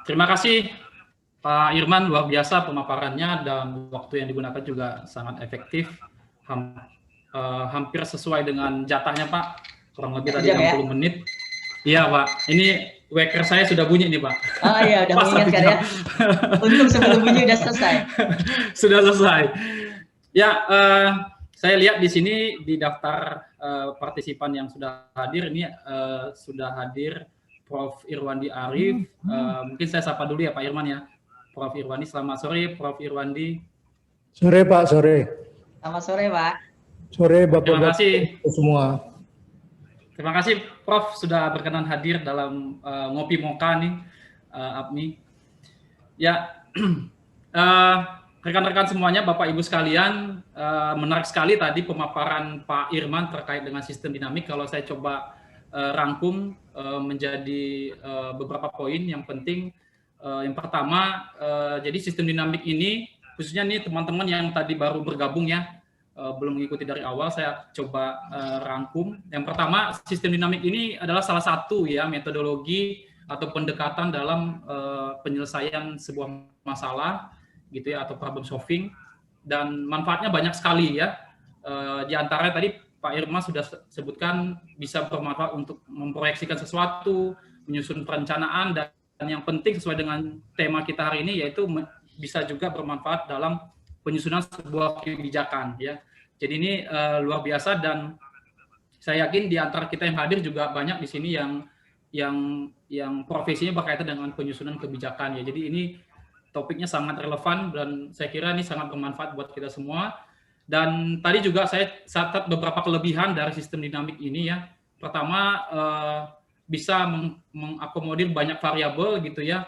Terima kasih Pak Irman, luar biasa pemaparannya dan waktu yang digunakan juga sangat efektif. Hampir sesuai dengan jatahnya Pak, kurang lebih tadi 60 menit. Iya Pak, ini waker saya sudah bunyi nih Pak. Oh iya, udah Pas 1 mengingatkan jam. ya. Untung sebelum bunyi udah selesai. Sudah selesai. Ya, saya lihat di sini di daftar partisipan yang sudah hadir ini sudah hadir Prof. Irwandi Arif. Mungkin saya sapa dulu ya Pak Irman ya. Prof. Irwandi, selamat sore Prof. Irwandi. Sore Pak, sore. Selamat sore Pak. Sore Terima Bapak-Bapak kasih. semua. Terima kasih Prof. sudah berkenan hadir dalam Ngopi Moka nih, APMI. Ya, rekan-rekan semuanya, Bapak Ibu sekalian, menarik sekali tadi pemaparan Pak Irman terkait dengan sistem dinamik. Kalau saya coba rangkum menjadi beberapa poin yang penting. Yang pertama, jadi sistem dinamik ini, khususnya nih teman-teman yang tadi baru bergabung ya, belum mengikuti dari awal, saya coba rangkum. Yang pertama, sistem dinamik ini adalah salah satu ya metodologi atau pendekatan dalam penyelesaian sebuah masalah gitu ya, atau problem solving, dan manfaatnya banyak sekali ya. Di antaranya tadi Pak Irma sudah sebutkan bisa bermanfaat untuk memproyeksikan sesuatu, menyusun perencanaan, dan yang penting sesuai dengan tema kita hari ini yaitu bisa juga bermanfaat dalam penyusunan sebuah kebijakan ya. Jadi ini luar biasa, dan saya yakin di antara kita yang hadir juga banyak di sini yang profesinya berkaitan dengan penyusunan kebijakan ya. Jadi ini topiknya sangat relevan dan saya kira ini sangat bermanfaat buat kita semua. Dan tadi juga saya catat beberapa kelebihan dari sistem dinamik ini ya. Pertama, bisa mengakomodir banyak variabel gitu ya,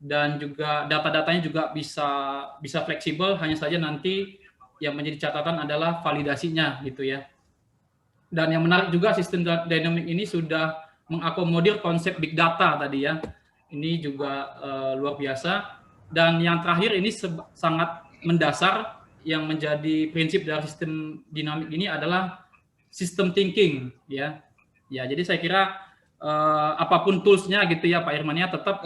dan juga data-datanya juga bisa fleksibel. Hanya saja nanti yang menjadi catatan adalah validasinya gitu ya. Dan yang menarik juga sistem dinamik ini sudah mengakomodir konsep big data tadi ya. Ini juga luar biasa. Dan yang terakhir ini sangat mendasar, yang menjadi prinsip dari sistem dinamik ini adalah system thinking ya. Ya, jadi saya kira apapun toolsnya gitu ya Pak Irman ya, tetap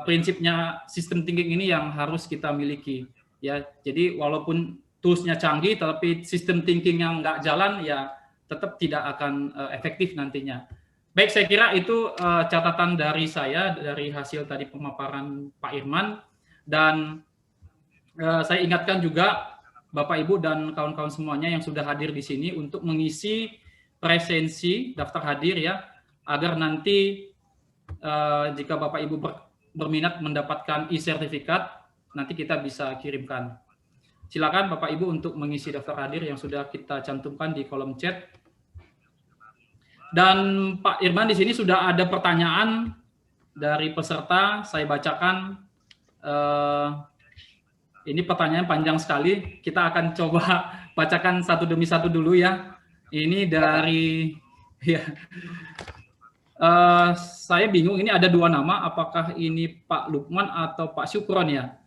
prinsipnya sistem thinking ini yang harus kita miliki ya. Jadi walaupun toolsnya canggih, tapi sistem thinking yang nggak jalan ya tetap tidak akan efektif nantinya. Baik, saya kira itu catatan dari saya dari hasil tadi pemaparan Pak Irman. Dan saya ingatkan juga Bapak Ibu dan kawan-kawan semuanya yang sudah hadir di sini untuk mengisi presensi daftar hadir ya, agar nanti jika Bapak Ibu berminat mendapatkan e-sertifikat, nanti kita bisa kirimkan. Silakan Bapak Ibu untuk mengisi daftar hadir yang sudah kita cantumkan di kolom chat. Dan Pak Irman di sini sudah ada pertanyaan dari peserta, saya bacakan. Ini pertanyaan panjang sekali. Kita akan coba bacakan satu demi satu dulu ya. Ini dari ya. Saya bingung, ini ada dua nama, apakah ini Pak Lukman atau Pak Syukron ya?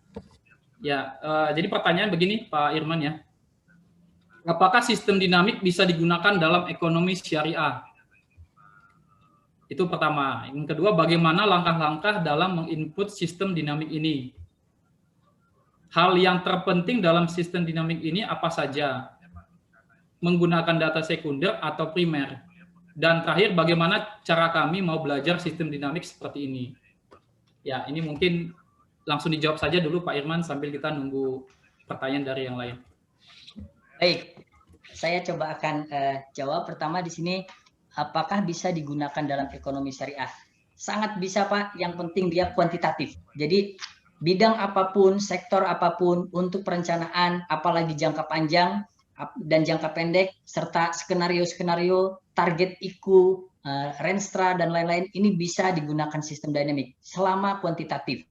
Ya, jadi pertanyaan begini Pak Irman ya. Apakah sistem dinamik bisa digunakan dalam ekonomi syariah? Itu pertama. Yang kedua, bagaimana langkah-langkah dalam menginput sistem dinamik ini? Hal yang terpenting dalam sistem dinamik ini apa saja? Menggunakan data sekunder atau primer? Dan terakhir, bagaimana cara kami mau belajar sistem dinamik seperti ini? Ya, ini mungkin langsung dijawab saja dulu Pak Irman sambil kita nunggu pertanyaan dari yang lain. Baik, saya coba akan jawab. Pertama di sini, apakah bisa digunakan dalam ekonomi syariah? Sangat bisa Pak, yang penting dia kuantitatif. Jadi bidang apapun, sektor apapun, untuk perencanaan, apalagi jangka panjang dan jangka pendek, serta skenario-skenario, target IKU, Renstra, dan lain-lain, ini bisa digunakan sistem dinamik selama kuantitatif.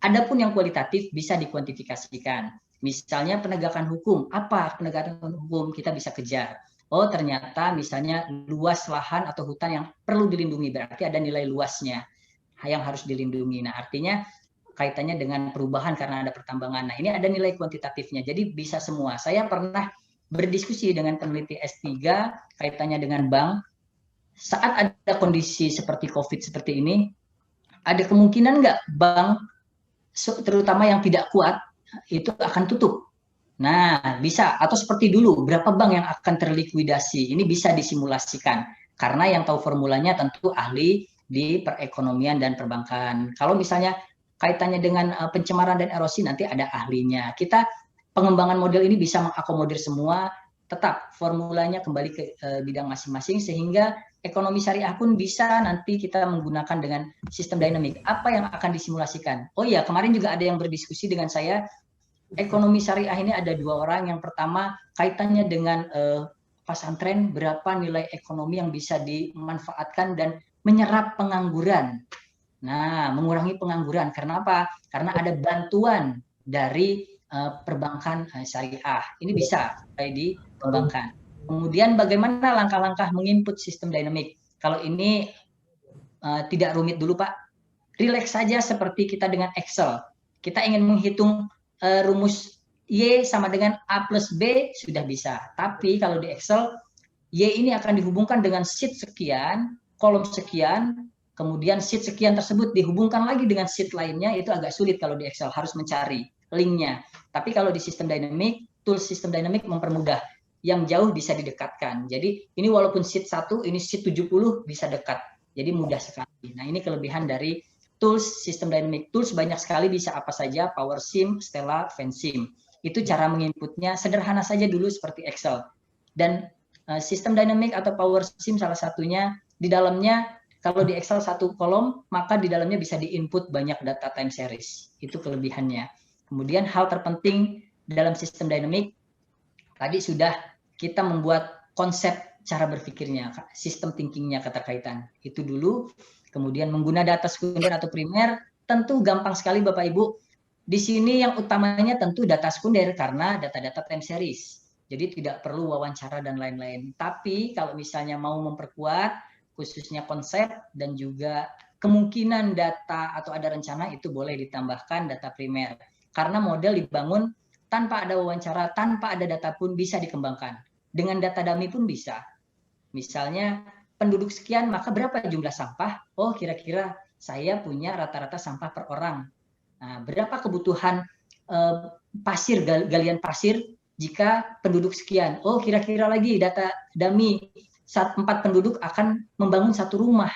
Adapun yang kualitatif bisa dikuantifikasikan. Misalnya penegakan hukum, apa penegakan hukum kita bisa kejar? Oh ternyata misalnya luas lahan atau hutan yang perlu dilindungi, berarti ada nilai luasnya yang harus dilindungi. Nah artinya kaitannya dengan perubahan karena ada pertambangan. Nah ini ada nilai kuantitatifnya, jadi bisa semua. Saya pernah berdiskusi dengan peneliti S3 kaitannya dengan bank. Saat ada kondisi seperti COVID seperti ini, ada kemungkinan nggak bank, terutama yang tidak kuat, itu akan tutup. Nah, bisa. Atau seperti dulu, berapa bank yang akan terlikuidasi? Ini bisa disimulasikan. Karena yang tahu formulanya tentu ahli di perekonomian dan perbankan. Kalau misalnya kaitannya dengan pencemaran dan erosi, nanti ada ahlinya. Kita pengembangan model ini bisa mengakomodir semua, tetap formulanya kembali ke bidang masing-masing, sehingga ekonomi syariah pun bisa nanti kita menggunakan dengan sistem dinamik. Apa yang akan disimulasikan? Oh iya, kemarin juga ada yang berdiskusi dengan saya, ekonomi syariah ini ada dua orang. Yang pertama, kaitannya dengan pesantren, berapa nilai ekonomi yang bisa dimanfaatkan dan menyerap pengangguran. Nah, mengurangi pengangguran. Karena apa? Karena ada bantuan dari perbankan syariah. Ini bisa dikembangkan. Kemudian bagaimana langkah-langkah menginput sistem dinamik? Kalau ini tidak rumit dulu, Pak. Relax saja seperti kita dengan Excel. Kita ingin menghitung rumus Y sama dengan A plus B, sudah bisa. Tapi kalau di Excel, Y ini akan dihubungkan dengan sheet sekian, kolom sekian, kemudian sheet sekian tersebut dihubungkan lagi dengan sheet lainnya, itu agak sulit kalau di Excel, harus mencari linknya. Tapi kalau di sistem dynamic, tools sistem dynamic mempermudah. Yang jauh bisa didekatkan. Jadi ini walaupun sheet 1, ini sheet 70 bisa dekat. Jadi mudah sekali. Nah, ini kelebihan dari tools sistem dynamic. Tools banyak sekali, bisa apa saja, PowerSim, Stella, Vensim. Itu cara menginputnya sederhana saja dulu seperti Excel. Dan sistem dynamic atau PowerSim salah satunya, di dalamnya kalau di Excel satu kolom, maka di dalamnya bisa diinput banyak data time series. Itu kelebihannya. Kemudian hal terpenting dalam sistem dynamic, tadi sudah kita membuat konsep cara berpikirnya, sistem thinkingnya keterkaitan. Itu dulu. Kemudian menggunakan data sekunder atau primer, tentu gampang sekali Bapak Ibu. Di sini yang utamanya tentu data sekunder karena data-data time series. Jadi tidak perlu wawancara dan lain-lain. Tapi kalau misalnya mau memperkuat, khususnya konsep dan juga kemungkinan data atau ada rencana, itu boleh ditambahkan data primer. Karena model dibangun tanpa ada wawancara, tanpa ada data pun bisa dikembangkan. Dengan data dummy pun bisa. Misalnya penduduk sekian, maka berapa jumlah sampah? Oh, kira-kira saya punya rata-rata sampah per orang. Nah, berapa kebutuhan pasir, galian pasir jika penduduk sekian? Oh, kira-kira lagi data dummy, 4 penduduk akan membangun satu rumah.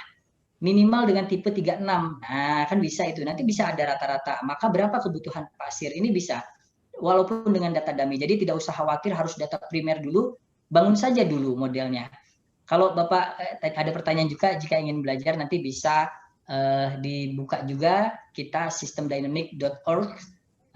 Minimal dengan tipe 36. Nah, kan bisa itu. Nanti bisa ada rata-rata. Maka berapa kebutuhan pasir? Ini bisa. Walaupun dengan data dummy. Jadi tidak usah khawatir harus data primer dulu. Bangun saja dulu modelnya. Kalau Bapak ada pertanyaan juga, jika ingin belajar nanti bisa dibuka juga kita systemdynamic.org.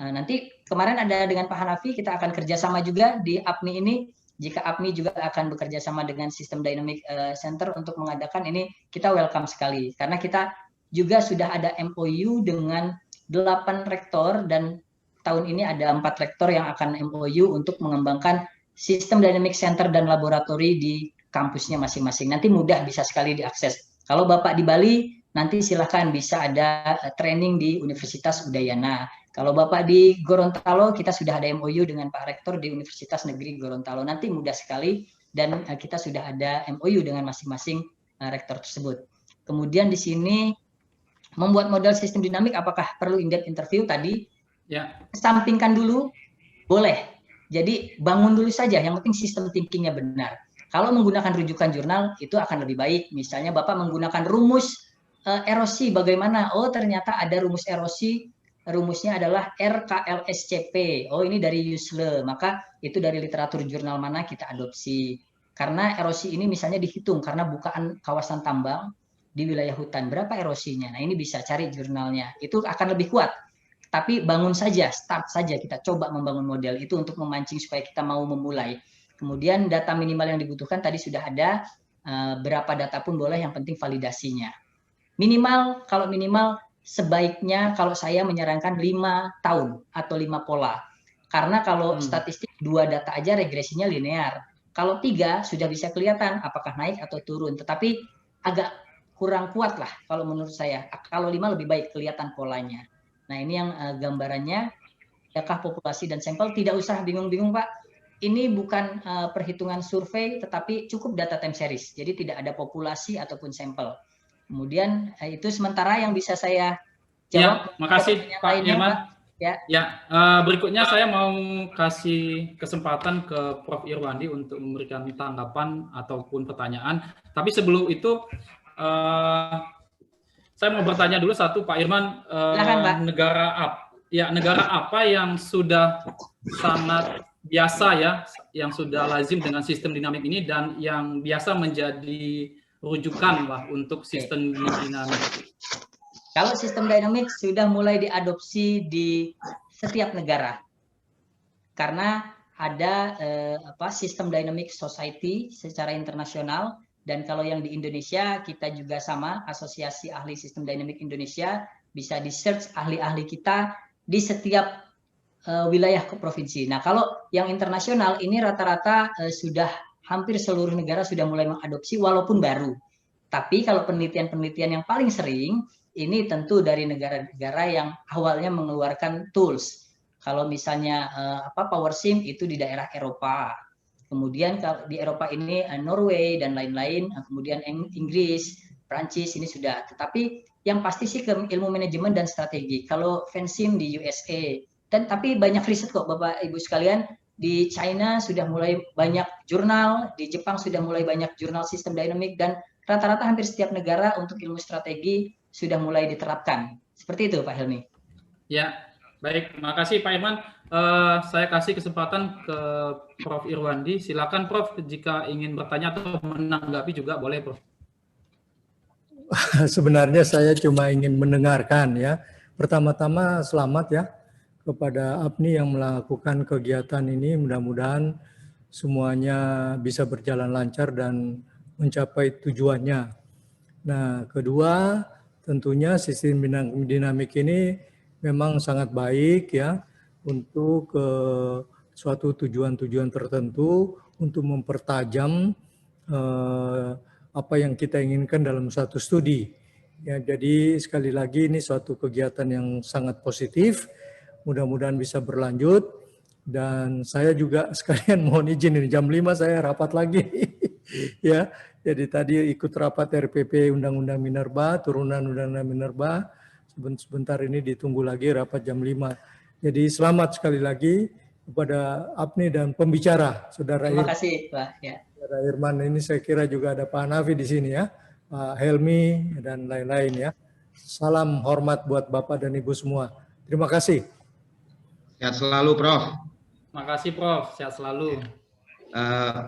Nanti kemarin ada dengan Pak Hanafi, kita akan kerjasama juga di APMI ini. Jika APMI juga akan bekerja sama dengan System Dynamic Center untuk mengadakan ini, kita welcome sekali. Karena kita juga sudah ada MOU dengan 8 rektor, dan tahun ini ada 4 rektor yang akan MOU untuk mengembangkan System Dynamic Center dan laboratori di kampusnya masing-masing. Nanti mudah, bisa sekali diakses. Kalau Bapak di Bali, nanti silakan bisa ada training di Universitas Udayana. Kalau Bapak di Gorontalo, kita sudah ada MOU dengan Pak Rektor di Universitas Negeri Gorontalo. Nanti mudah sekali, dan kita sudah ada MOU dengan masing-masing rektor tersebut. Kemudian di sini membuat model sistem dinamik, apakah perlu in-depth interview tadi? Ya. Sampingkan dulu, boleh. Jadi bangun dulu saja, yang penting sistem thinkingnya benar. Kalau menggunakan rujukan jurnal, itu akan lebih baik. Misalnya Bapak menggunakan rumus erosi, bagaimana? Oh, ternyata ada rumus erosi. Rumusnya adalah RKLSCP. Oh, ini dari Yusle. Maka itu dari literatur jurnal mana kita adopsi. Karena erosi ini misalnya dihitung karena bukaan kawasan tambang di wilayah hutan. Berapa erosinya? Nah, ini bisa cari jurnalnya. Itu akan lebih kuat. Tapi bangun saja, start saja. Kita coba membangun model itu untuk memancing supaya kita mau memulai. Kemudian data minimal yang dibutuhkan tadi sudah ada. Berapa data pun boleh, yang penting validasinya. Minimal, kalau minimal sebaiknya kalau saya menyarankan 5 tahun atau 5 pola. Karena kalau statistik 2 data aja regresinya linear. Kalau 3 sudah bisa kelihatan apakah naik atau turun. Tetapi agak kurang kuat lah kalau menurut saya. Kalau 5 lebih baik kelihatan polanya. Nah, ini yang gambarannya. Adakah populasi dan sampel? Tidak usah bingung-bingung, Pak. Ini bukan perhitungan survei, tetapi cukup data time series. Jadi tidak ada populasi ataupun sampel. Kemudian itu sementara yang bisa saya jawab. Ya, makasih Pak Irman. Ya, berikutnya saya mau kasih kesempatan ke Prof. Irwandi untuk memberikan tanggapan ataupun pertanyaan. Tapi sebelum itu, Saya mau bertanya dulu satu, Pak Irman, Silakan, Pak. negara apa yang sudah sangat biasa ya, yang sudah lazim dengan sistem dinamik ini dan yang biasa menjadi rujukan lah untuk sistem dinamik. Kalau sistem dinamik sudah mulai diadopsi di setiap negara, karena ada sistem dynamic society secara internasional, dan kalau yang di Indonesia kita juga sama, Asosiasi Ahli Sistem Dinamik Indonesia, bisa di search ahli-ahli kita di setiap wilayah ke provinsi. Nah, kalau yang internasional ini rata-rata sudah hampir seluruh negara sudah mulai mengadopsi walaupun baru. Tapi kalau penelitian-penelitian yang paling sering ini tentu dari negara-negara yang awalnya mengeluarkan tools. Kalau misalnya PowerSim itu di daerah Eropa. Kemudian kalau di Eropa ini Norway dan lain-lain, kemudian Inggris, Prancis ini sudah. Tetapi yang pasti sih ke ilmu manajemen dan strategi. Kalau Fansim di USA. Tapi banyak riset kok Bapak Ibu sekalian, di China sudah mulai banyak jurnal, di Jepang sudah mulai banyak jurnal sistem dinamik, dan rata-rata hampir setiap negara untuk ilmu strategi sudah mulai diterapkan. Seperti itu Pak Helmi. Ya, baik. Makasih Pak Irman. Saya kasih kesempatan ke Prof. Irwandi. Silakan Prof. Jika ingin bertanya atau menanggapi juga boleh Prof. Sebenarnya saya cuma ingin mendengarkan ya. Pertama-tama selamat ya kepada APNI yang melakukan kegiatan ini. Mudah-mudahan semuanya bisa berjalan lancar dan mencapai tujuannya. Nah, kedua, tentunya sistem dinamik ini memang sangat baik ya untuk suatu tujuan-tujuan tertentu untuk mempertajam apa yang kita inginkan dalam satu studi. Ya, jadi sekali lagi ini suatu kegiatan yang sangat positif. Mudah-mudahan bisa berlanjut, dan saya juga sekalian mohon izin ini jam 5 saya rapat lagi. Ya, jadi tadi ikut rapat RPP Undang-Undang Minerba, turunan Undang-Undang Minerba. Sebentar ini ditunggu lagi rapat jam 5. Jadi selamat sekali lagi kepada APNI dan pembicara, Saudara Terima kasih Pak. Ya. Saudara Irman, ini saya kira juga ada Pak Hanafi di sini ya, Pak Helmi dan lain-lain ya. Salam hormat buat Bapak dan Ibu semua. Terima kasih. Sehat selalu, Prof. Terima kasih, Prof. Sehat selalu.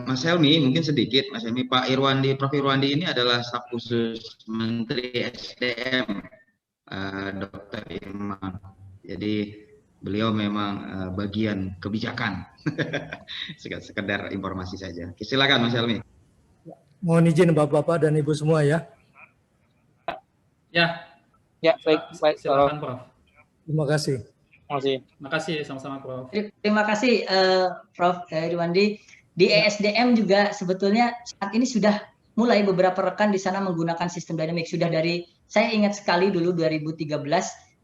Mas Helmi, mungkin sedikit, Mas Helmi. Pak Irwandi, Prof. Irwandi ini adalah staf khusus Menteri SDM, Dr. Irman. Jadi beliau memang bagian kebijakan. Sekedar informasi saja. Silakan, Mas Helmi. Mohon izin Bapak-bapak dan Ibu semua ya. Ya. Ya, baik. Silakan, Prof. Terima kasih. Terima kasih, sama-sama Prof. Terima kasih Prof. Irwandi. Di ESDM juga sebetulnya saat ini sudah mulai beberapa rekan di sana menggunakan sistem dinamik. Sudah dari, saya ingat sekali dulu 2013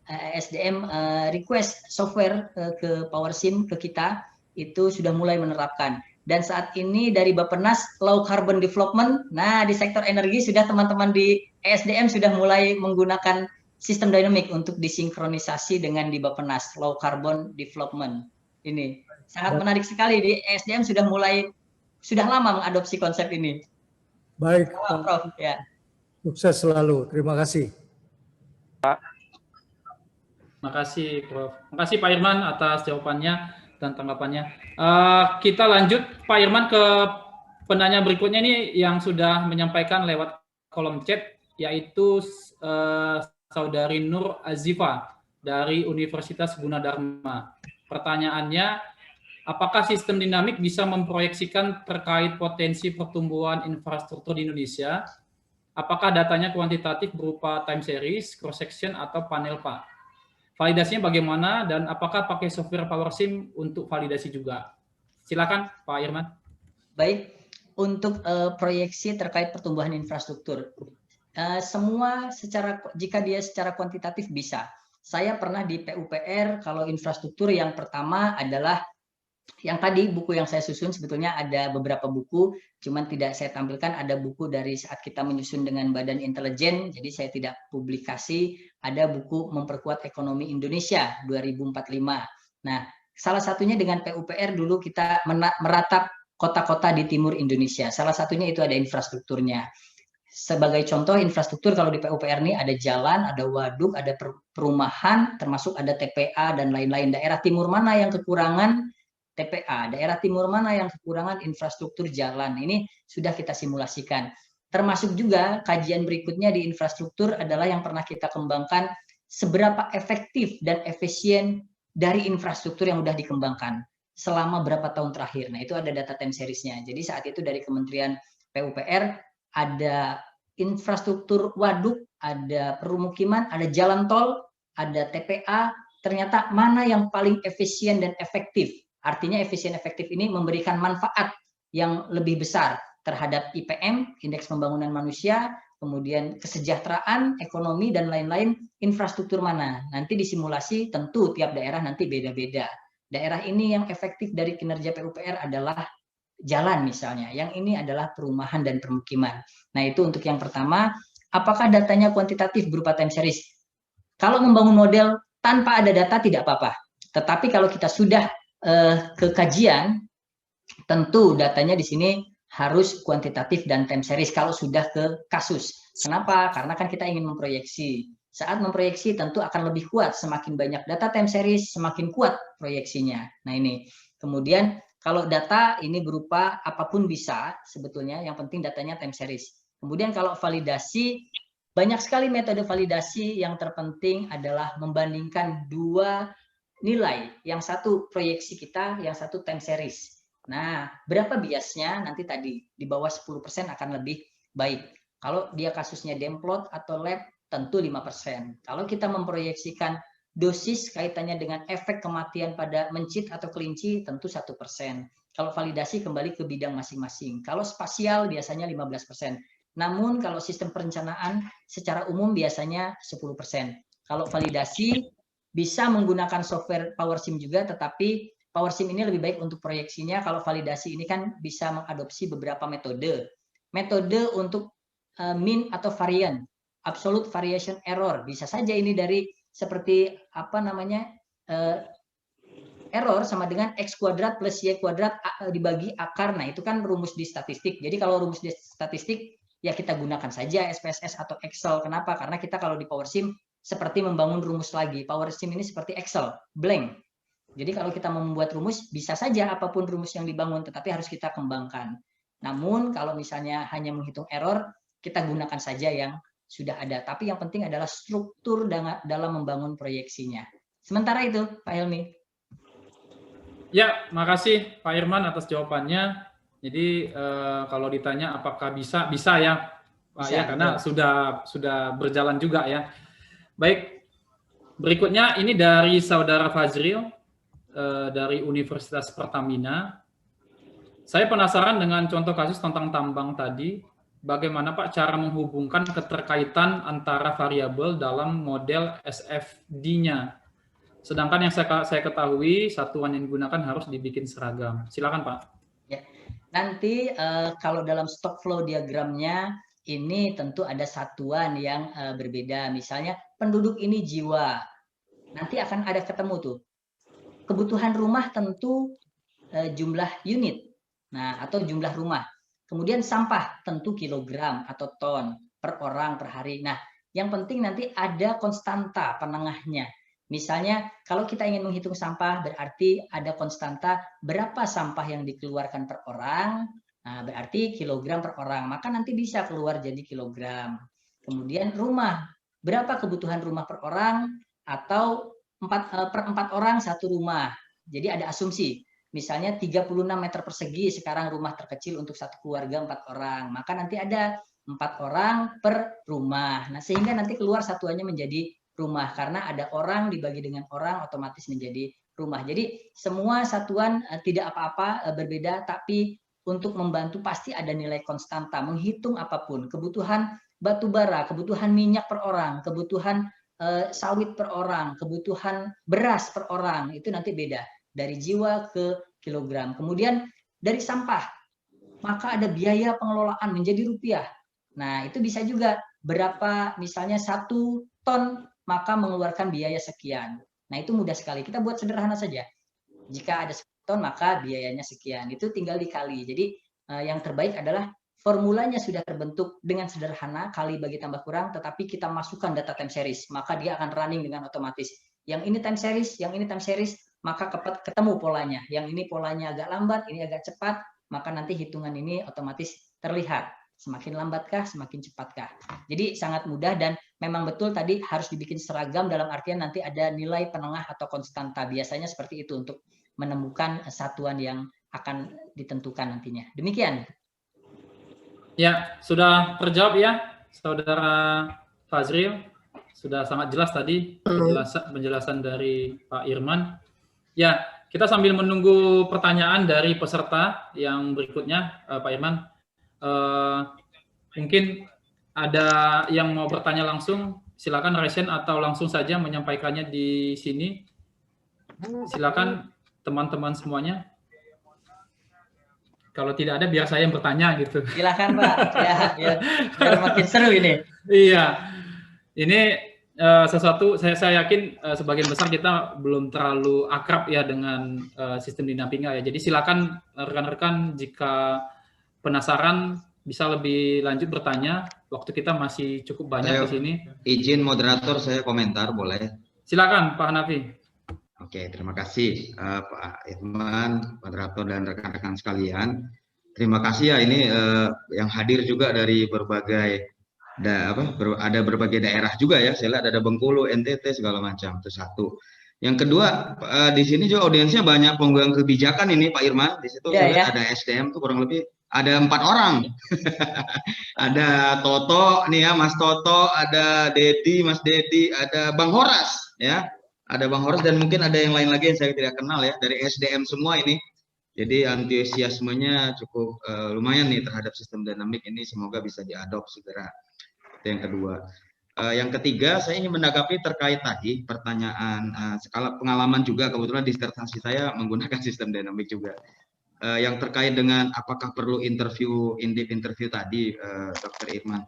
ESDM request software ke PowerSim ke kita, itu sudah mulai menerapkan. Dan saat ini dari Bappenas Low Carbon Development, nah di sektor energi sudah teman-teman di ESDM sudah mulai menggunakan sistem dinamik untuk disinkronisasi dengan di Bappenas Low Carbon Development. Ini sangat menarik sekali, di ESDM sudah lama mengadopsi konsep ini. Baik, Prof. Ya. Sukses selalu. Terima kasih. Terima kasih Prof. Terima kasih Pak Irman atas jawabannya dan tanggapannya. Kita lanjut Pak Irman ke penanya berikutnya ini yang sudah menyampaikan lewat kolom chat, yaitu Saudari Nur Azifa dari Universitas Gunadarma. Pertanyaannya, apakah sistem dinamik bisa memproyeksikan terkait potensi pertumbuhan infrastruktur di Indonesia? Apakah datanya kuantitatif berupa time series, cross section, atau panel Pak? Validasinya bagaimana dan apakah pakai software PowerSim untuk validasi juga? Silakan Pak Irman. Baik, untuk proyeksi terkait pertumbuhan infrastruktur. Semua jika dia secara kuantitatif bisa. Saya pernah di PUPR, kalau infrastruktur yang pertama adalah yang tadi buku yang saya susun, sebetulnya ada beberapa buku, cuman tidak saya tampilkan. Ada buku dari saat kita menyusun dengan Badan Intelijen, jadi saya tidak publikasi. Ada buku Memperkuat Ekonomi Indonesia 2045. Nah, salah satunya dengan PUPR dulu kita meratap kota-kota di timur Indonesia. Salah satunya itu ada infrastrukturnya. sebagai contoh infrastruktur kalau di PUPR ini ada jalan, ada waduk, ada perumahan, termasuk ada TPA dan lain-lain. Daerah timur mana yang kekurangan TPA, daerah timur mana yang kekurangan infrastruktur jalan. Ini sudah kita simulasikan. Termasuk juga kajian berikutnya di infrastruktur adalah yang pernah kita kembangkan seberapa efektif dan efisien dari infrastruktur yang sudah dikembangkan selama berapa tahun terakhir. Nah, itu ada data time series-nya. Jadi saat itu dari Kementerian PUPR ada infrastruktur waduk, ada permukiman, ada jalan tol, ada TPA, ternyata mana yang paling efisien dan efektif. Artinya efisien efektif ini memberikan manfaat yang lebih besar terhadap IPM, indeks pembangunan manusia, kemudian kesejahteraan, ekonomi, dan lain-lain, infrastruktur mana. Nanti disimulasi, tentu tiap daerah nanti beda-beda. Daerah ini yang efektif dari kinerja PUPR adalah jalan misalnya, yang ini adalah perumahan dan permukiman. Nah, itu untuk yang pertama. Apakah datanya kuantitatif berupa time series? Kalau membangun model tanpa ada data tidak apa-apa. Tetapi kalau kita sudah ke kajian, tentu datanya di sini harus kuantitatif dan time series kalau sudah ke kasus. Kenapa? Karena kan kita ingin memproyeksi. Saat memproyeksi tentu akan lebih kuat. Semakin banyak data time series, semakin kuat proyeksinya. Nah, ini. Kemudian kalau data ini berupa apapun bisa sebetulnya, yang penting datanya time series. Kemudian kalau validasi, banyak sekali metode validasi. Yang terpenting adalah membandingkan dua nilai. Yang satu proyeksi kita, yang satu time series. Nah, berapa biasnya nanti tadi di bawah 10% akan lebih baik. Kalau dia kasusnya demplot atau lab, tentu 5%. Kalau kita memproyeksikan dosis kaitannya dengan efek kematian pada mencit atau kelinci, tentu 1%. Kalau validasi kembali ke bidang masing-masing. Kalau spasial biasanya 15%. Namun kalau sistem perencanaan secara umum biasanya 10%. Kalau validasi bisa menggunakan software PowerSim juga, tetapi PowerSim ini lebih baik untuk proyeksinya. Kalau validasi ini kan bisa mengadopsi beberapa metode. Metode untuk mean atau varian, absolute variation error. Bisa saja ini dari seperti apa namanya error sama dengan x kuadrat plus y kuadrat dibagi akar. Nah, itu kan rumus di statistik. Jadi kalau rumus di statistik ya kita gunakan saja SPSS atau Excel. Kenapa? Karena kita kalau di PowerSim seperti membangun rumus lagi. PowerSim ini seperti Excel, blank. Jadi kalau kita membuat rumus, bisa saja apapun rumus yang dibangun, tetapi harus kita kembangkan. Namun kalau misalnya hanya menghitung error, kita gunakan saja yang sudah ada. Tapi yang penting adalah struktur dalam membangun proyeksinya. Sementara itu, Pak Helmi. Ya, makasih Pak Irman atas jawabannya. Jadi kalau ditanya apakah bisa ya, Pak, bisa, ya, karena sudah berjalan juga ya. Baik, berikutnya ini dari Saudara Fazril. Dari Universitas Pertamina. Saya penasaran dengan contoh kasus tentang tambang tadi, bagaimana Pak cara menghubungkan keterkaitan antara variabel dalam model SFD-nya. Sedangkan yang saya ketahui, satuan yang digunakan harus dibikin seragam. Silakan Pak. Ya. Nanti kalau dalam stock flow diagramnya, ini tentu ada satuan yang berbeda. Misalnya penduduk ini jiwa. Nanti akan ada ketemu tuh. Kebutuhan rumah tentu jumlah unit, nah atau jumlah rumah. Kemudian sampah tentu kilogram atau ton per orang per hari. Nah, yang penting nanti ada konstanta penengahnya. Misalnya kalau kita ingin menghitung sampah berarti ada konstanta berapa sampah yang dikeluarkan per orang. Nah, berarti kilogram per orang. Maka nanti bisa keluar jadi kilogram. Kemudian rumah, berapa kebutuhan rumah per orang atau 4 per 4 orang satu rumah. Jadi ada asumsi. Misalnya 36 meter persegi sekarang rumah terkecil untuk satu keluarga 4 orang. Maka nanti ada 4 orang per rumah. Nah, sehingga nanti keluar satuannya menjadi rumah. Karena ada orang dibagi dengan orang otomatis menjadi rumah. Jadi semua satuan tidak apa-apa berbeda, tapi untuk membantu pasti ada nilai konstanta. Menghitung apapun. Kebutuhan batu bara, kebutuhan minyak per orang, kebutuhan sawit per orang, kebutuhan beras per orang, itu nanti beda dari jiwa ke kilogram. Kemudian dari sampah, maka ada biaya pengelolaan menjadi rupiah. Nah, itu bisa juga berapa, misalnya 1 ton maka mengeluarkan biaya sekian. Nah, itu mudah sekali. Kita buat sederhana saja. Jika ada 1 ton maka biayanya sekian. Itu tinggal dikali. Jadi yang terbaik adalah formulanya sudah terbentuk dengan sederhana, kali bagi tambah kurang, tetapi kita masukkan data time series, maka dia akan running dengan otomatis. Yang ini time series, yang ini time series, maka ketemu polanya. Yang ini polanya agak lambat, ini agak cepat, maka nanti hitungan ini otomatis terlihat. Semakin lambatkah, semakin cepatkah. Jadi sangat mudah dan memang betul tadi harus dibikin seragam dalam artian nanti ada nilai penengah atau konstanta. Biasanya seperti itu untuk menemukan satuan yang akan ditentukan nantinya. Demikian. Ya, sudah terjawab ya, Saudara Fazril. Sudah sangat jelas tadi penjelasan dari Pak Irman. Ya, kita sambil menunggu pertanyaan dari peserta yang berikutnya, Pak Irman. Mungkin ada yang mau bertanya langsung, silakan resen atau langsung saja menyampaikannya di sini. Silakan teman-teman semuanya. Kalau tidak ada, biar saya yang bertanya gitu. Silakan Pak. Ya, biar makin seru ini. Iya, ini sesuatu saya yakin sebagian besar kita belum terlalu akrab ya dengan sistem Dinapinga ya. Jadi silakan rekan-rekan jika penasaran bisa lebih lanjut bertanya. Waktu kita masih cukup banyak di sini. Izin moderator saya komentar boleh? Silakan Pak Hanafi. Oke, terima kasih Pak Irman, moderator dan rekan-rekan sekalian. Terima kasih ya ini yang hadir juga dari berbagai ada berbagai daerah juga ya. Saya lihat ada Bengkulu, NTT segala macam. Itu satu. Yang kedua di sini juga audiensnya banyak penggang kebijakan ini Pak Irman. Di situ saya lihat ada SDM tuh kurang lebih ada 4 orang. Ada Toto nih ya, Mas Toto, ada Dedi, Mas Dedi, ada Bang Horas ya. Ada Bang Horas dan mungkin ada yang lain lagi yang saya tidak kenal ya, dari SDM semua ini. Jadi antusiasmenya cukup lumayan nih terhadap sistem dinamik ini, semoga bisa diadopsi segera. Itu yang kedua. Yang ketiga, saya ingin menanggapi terkait tadi pertanyaan skala pengalaman juga, kebetulan disertasi saya menggunakan sistem dinamik juga. Yang terkait dengan apakah perlu in-depth interview tadi, Dr. Irman.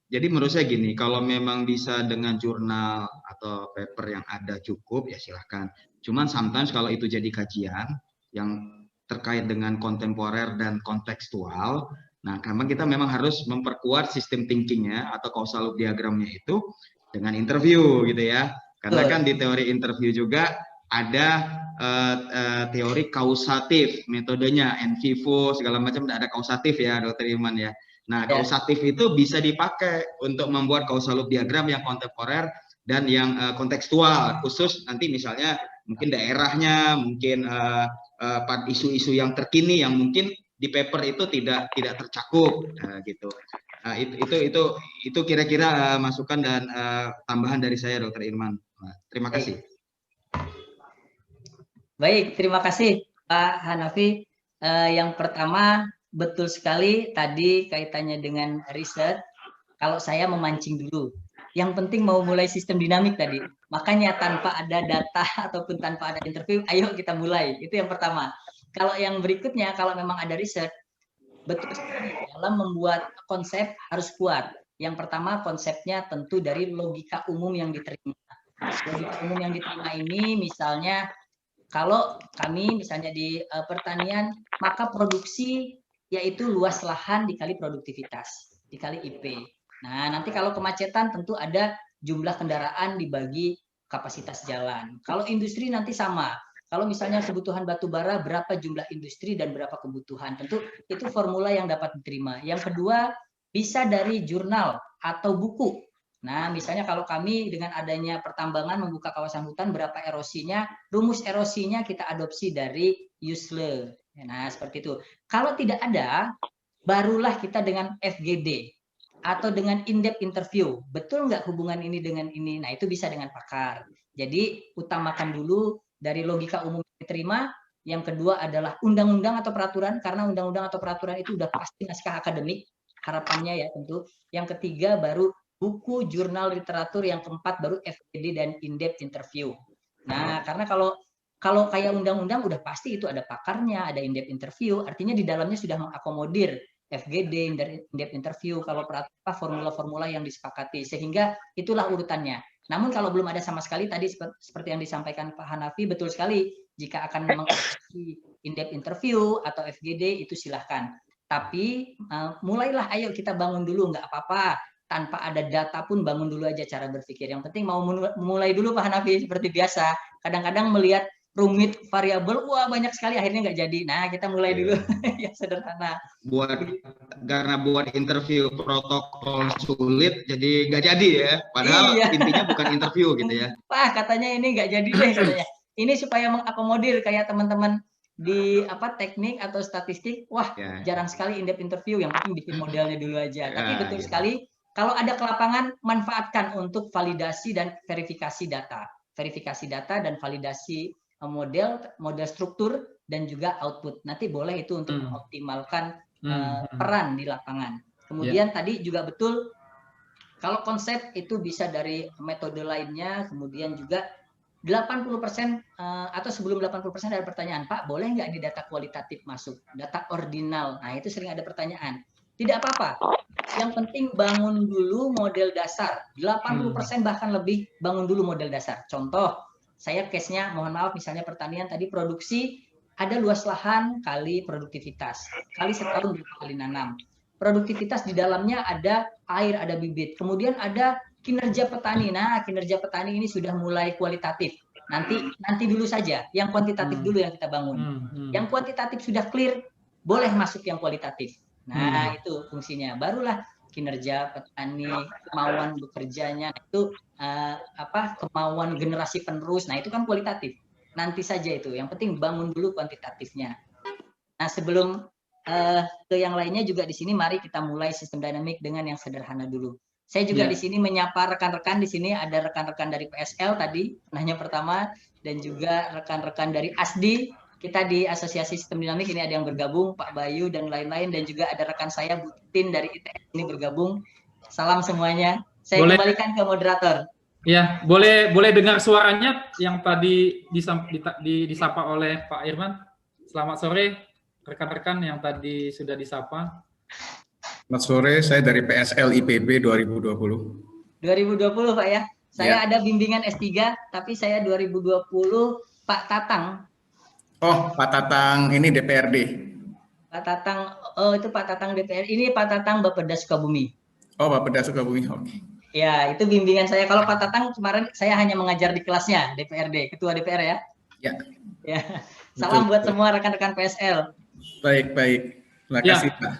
Jadi menurut saya gini, kalau memang bisa dengan jurnal atau paper yang ada cukup ya silahkan. Cuman sometimes kalau itu jadi kajian yang terkait dengan kontemporer dan kontekstual, nah karena kita memang harus memperkuat sistem thinkingnya atau causal loop diagramnya itu dengan interview gitu ya. Karena kan di teori interview juga ada teori kausatif, metodenya in vivo segala macam ada kausatif ya Dr. Irman ya. Nah, kausatif itu bisa dipakai untuk membuat causal loop diagram yang kontemporer dan yang kontekstual, khusus nanti misalnya mungkin daerahnya, mungkin isu-isu yang terkini yang mungkin di paper itu tidak tercakup gitu. Nah, itu kira-kira masukan dan tambahan dari saya Dr. Irman. Nah, terima kasih. Baik, terima kasih Pak Hanafi. Yang pertama, betul sekali tadi kaitannya dengan riset. Kalau saya memancing dulu, yang penting mau mulai sistem dinamik tadi. Makanya tanpa ada data ataupun tanpa ada interview, ayo kita mulai. Itu yang pertama. Kalau yang berikutnya, kalau memang ada riset, betul sekali dalam membuat konsep harus kuat. Yang pertama konsepnya tentu dari logika umum yang diterima. Logika umum yang diterima ini misalnya kalau kami misalnya di pertanian, maka produksi yaitu luas lahan dikali produktivitas, dikali IP. Nah, nanti kalau kemacetan tentu ada jumlah kendaraan dibagi kapasitas jalan. Kalau industri nanti sama. Kalau misalnya kebutuhan batu bara, berapa jumlah industri dan berapa kebutuhan. Tentu itu formula yang dapat diterima. Yang kedua, bisa dari jurnal atau buku. Nah, misalnya kalau kami dengan adanya pertambangan membuka kawasan hutan, berapa erosinya, rumus erosinya kita adopsi dari Usle. Nah, seperti itu. Kalau tidak ada, barulah kita dengan FGD atau dengan in-depth interview. Betul nggak hubungan ini dengan ini? Nah, itu bisa dengan pakar. Jadi, utamakan dulu dari logika umum yang diterima. Yang kedua adalah undang-undang atau peraturan, karena undang-undang atau peraturan itu udah pasti naskah akademik, harapannya ya tentu. Yang ketiga baru buku, jurnal, literatur. Yang keempat baru FGD dan in-depth interview. Nah, karena kalau kayak undang-undang udah pasti itu ada pakarnya, ada in-depth interview, artinya di dalamnya sudah mengakomodir FGD, in-depth interview, kalau formula-formula yang disepakati, sehingga itulah urutannya. Namun kalau belum ada sama sekali tadi seperti yang disampaikan Pak Hanafi, betul sekali, jika akan mengadopsi in-depth interview atau FGD itu silahkan. Tapi mulailah, ayo kita bangun dulu, nggak apa-apa. Tanpa ada data pun bangun dulu aja cara berpikir. Yang penting mau mulai dulu Pak Hanafi, seperti biasa. Kadang-kadang melihat rumit variabel, wah banyak sekali, akhirnya nggak jadi. Nah, kita mulai dulu yang sederhana. Karena buat interview protokol sulit, jadi nggak jadi ya. Padahal intinya bukan interview gitu ya. Pak, katanya ini nggak jadi deh katanya. Ini supaya mengakomodir kayak teman-teman di teknik atau statistik, wah jarang sekali in-depth interview, yang penting bikin modelnya dulu aja. Tapi betul sekali, kalau ada ke lapangan, manfaatkan untuk validasi dan verifikasi data. Verifikasi data dan validasi model struktur, dan juga output. Nanti boleh itu untuk mengoptimalkan peran di lapangan. Kemudian tadi juga betul, kalau konsep itu bisa dari metode lainnya, kemudian juga 80% atau sebelum 80% ada pertanyaan, Pak, boleh nggak di data kualitatif masuk? Data ordinal. Nah, itu sering ada pertanyaan. Tidak apa-apa. Yang penting bangun dulu model dasar. 80% bahkan lebih bangun dulu model dasar. Contoh, saya case-nya, mohon maaf, misalnya pertanian tadi produksi, ada luas lahan kali produktivitas. Kali setahun berapa kali nanam. Produktivitas di dalamnya ada air, ada bibit. Kemudian ada kinerja petani. Nah, kinerja petani ini sudah mulai kualitatif. Nanti dulu saja. Yang kuantitatif dulu yang kita bangun. Yang kuantitatif sudah clear, boleh masuk yang kualitatif. Nah, itu fungsinya. Barulah kinerja petani, kemauan bekerjanya, itu kemauan generasi penerus. Nah, itu kan kualitatif. Nanti saja itu. Yang penting bangun dulu kuantitatifnya. Nah, sebelum ke yang lainnya juga di sini, mari kita mulai sistem dinamik dengan yang sederhana dulu. Saya juga di sini menyapa rekan-rekan. Di sini ada rekan-rekan dari PSL tadi, nanya pertama, dan juga rekan-rekan dari ASDI. Kita di Asosiasi Sistem Dinamik ini ada yang bergabung, Pak Bayu dan lain-lain, dan juga ada rekan saya Bu Tin dari ITS ini bergabung. Salam semuanya. Saya kembalikan ke moderator. Ya, boleh dengar suaranya yang tadi disapa oleh Pak Irwan. Selamat sore rekan-rekan yang tadi sudah disapa. Selamat sore, saya dari PSL IPB 2020. 2020 Pak ya. Saya ada bimbingan S3, tapi saya 2020 Pak Tatang. Oh, Pak Tatang ini DPRD. Pak Tatang, oh itu Pak Tatang DPR. Ini Pak Tatang Bapeda Sukabumi. Oh, Bapeda Sukabumi, oke. Ya, itu bimbingan saya. Kalau Pak Tatang kemarin saya hanya mengajar di kelasnya DPRD, Ketua DPR ya. Ya. Salam buat semua rekan-rekan PSL. Baik. Terima kasih, Pak.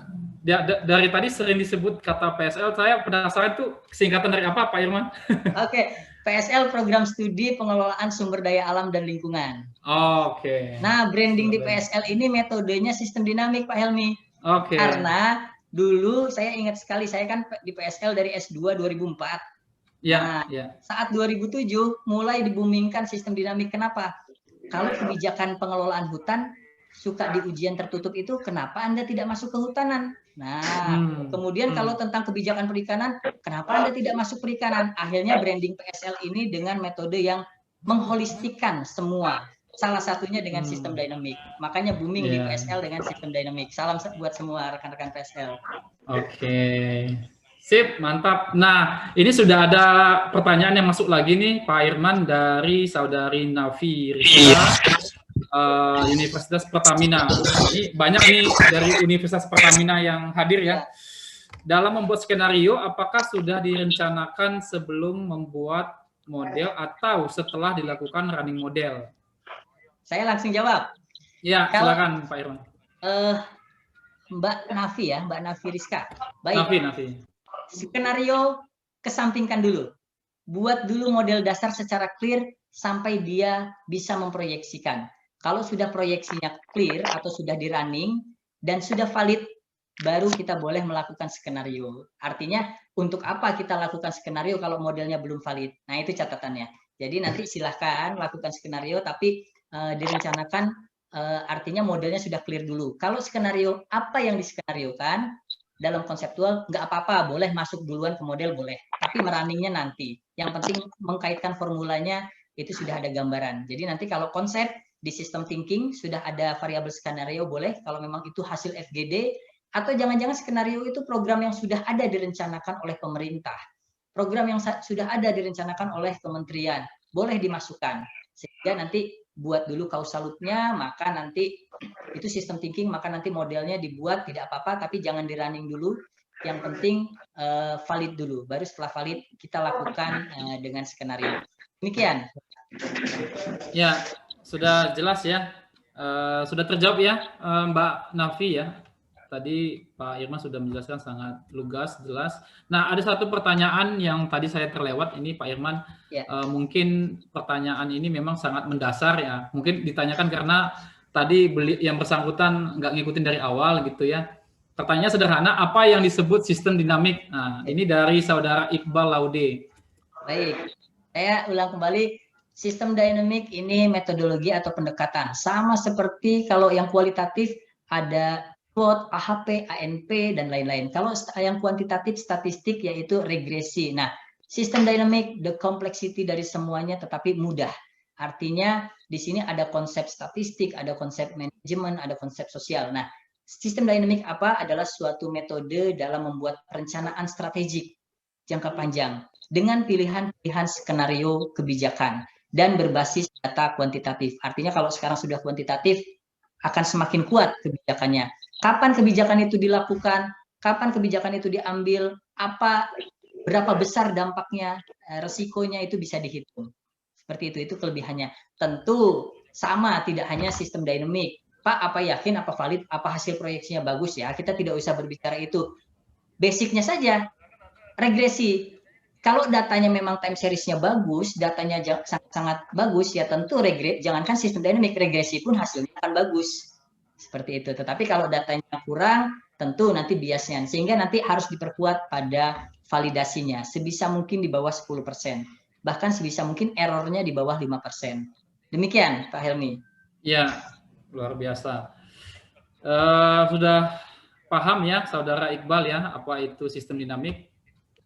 Dari tadi sering disebut kata PSL, saya penasaran tuh singkatan dari apa, Pak Irwan? Oke, PSL Program Studi Pengelolaan Sumber Daya Alam dan Lingkungan. Oke. Nah, branding di PSL ini metodenya sistem dinamik, Pak Helmi. Oke. Karena dulu saya ingat sekali, saya kan di PSL dari S2 2004. Ya. Saat 2007 mulai dibumingkan sistem dinamik. Kenapa? Kalau kebijakan pengelolaan hutan suka di ujian tertutup itu, kenapa Anda tidak masuk ke hutanan? Nah, kemudian kalau tentang kebijakan perikanan, kenapa Anda tidak masuk perikanan? Akhirnya branding PSL ini dengan metode yang mengholistikan semua. Salah satunya dengan sistem dinamik. Makanya booming di PSL dengan sistem dinamik. Salam buat semua rekan-rekan PSL. Oke. Sip, mantap. Nah, ini sudah ada pertanyaan yang masuk lagi nih, Pak Irman, dari saudari Nafi Rizka. Universitas Pertamina. Ini banyak nih dari Universitas Pertamina yang hadir ya. Dalam membuat skenario, apakah sudah direncanakan sebelum membuat model atau setelah dilakukan running model? Saya langsung jawab. Ya, silakan Pak Irwan. Mbak Nafi ya, Mbak Nafi Rizka. Baik. Nafi. Skenario kesampingkan dulu. Buat dulu model dasar secara clear sampai dia bisa memproyeksikan. Kalau sudah proyeksinya clear atau sudah di running dan sudah valid, baru kita boleh melakukan skenario. Artinya untuk apa kita lakukan skenario kalau modelnya belum valid? Nah, itu catatannya. Jadi nanti silahkan lakukan skenario, tapi direncanakan artinya modelnya sudah clear dulu. Kalau skenario apa yang diskenariokan dalam konseptual nggak apa-apa, boleh masuk duluan ke model boleh, tapi merunningnya nanti. Yang penting mengkaitkan formulanya itu sudah ada gambaran. Jadi nanti kalau konsep di sistem thinking sudah ada variabel skenario boleh, kalau memang itu hasil FGD, atau jangan-jangan skenario itu program yang sudah ada direncanakan oleh pemerintah, program yang sudah ada direncanakan oleh kementerian, boleh dimasukkan sehingga nanti buat dulu causal loop-nya, maka nanti itu sistem thinking, maka nanti modelnya dibuat tidak apa-apa, tapi jangan di running dulu. Yang penting valid dulu. Baru setelah valid kita lakukan dengan skenario. Demikian. Ya, sudah jelas ya. Sudah terjawab ya, Mbak Nafi ya. Tadi Pak Irman sudah menjelaskan sangat lugas, jelas. Nah, ada satu pertanyaan yang tadi saya terlewat ini Pak Irman. Ya. Mungkin pertanyaan ini memang sangat mendasar ya. Mungkin ditanyakan karena tadi yang bersangkutan nggak ngikutin dari awal gitu ya. Pertanyaannya sederhana, apa yang disebut sistem dinamik? Nah, ini dari saudara Iqbal Laude. Baik, saya ulang kembali. Sistem dynamic ini metodologi atau pendekatan. Sama seperti kalau yang kualitatif ada SWOT, AHP, ANP, dan lain-lain. Kalau yang kuantitatif statistik yaitu regresi. Nah, sistem dynamic, the complexity dari semuanya tetapi mudah. Artinya di sini ada konsep statistik, ada konsep manajemen, ada konsep sosial. Nah, sistem dynamic apa? Adalah suatu metode dalam membuat perencanaan strategik jangka panjang dengan pilihan-pilihan skenario kebijakan dan berbasis data kuantitatif. Artinya kalau sekarang sudah kuantitatif, akan semakin kuat kebijakannya. Kapan kebijakan itu dilakukan, kapan kebijakan itu diambil, berapa besar dampaknya, resikonya itu bisa dihitung. Seperti itu kelebihannya. Tentu sama, tidak hanya sistem dynamic. Pak, apa yakin, apa valid, apa hasil proyeksinya bagus ya? Kita tidak usah berbicara itu. Basicnya saja, regresi. Kalau datanya memang time series-nya bagus, datanya sangat bagus, ya tentu jangankan sistem dynamic, regresi pun hasilnya akan bagus. Seperti itu. Tetapi kalau datanya kurang, tentu nanti biasnya. Sehingga nanti harus diperkuat pada validasinya. Sebisa mungkin di bawah 10%. Bahkan sebisa mungkin errornya di bawah 5%. Demikian, Pak Helmi. Ya, luar biasa. Sudah paham ya, Saudara Iqbal ya, apa itu sistem dinamik?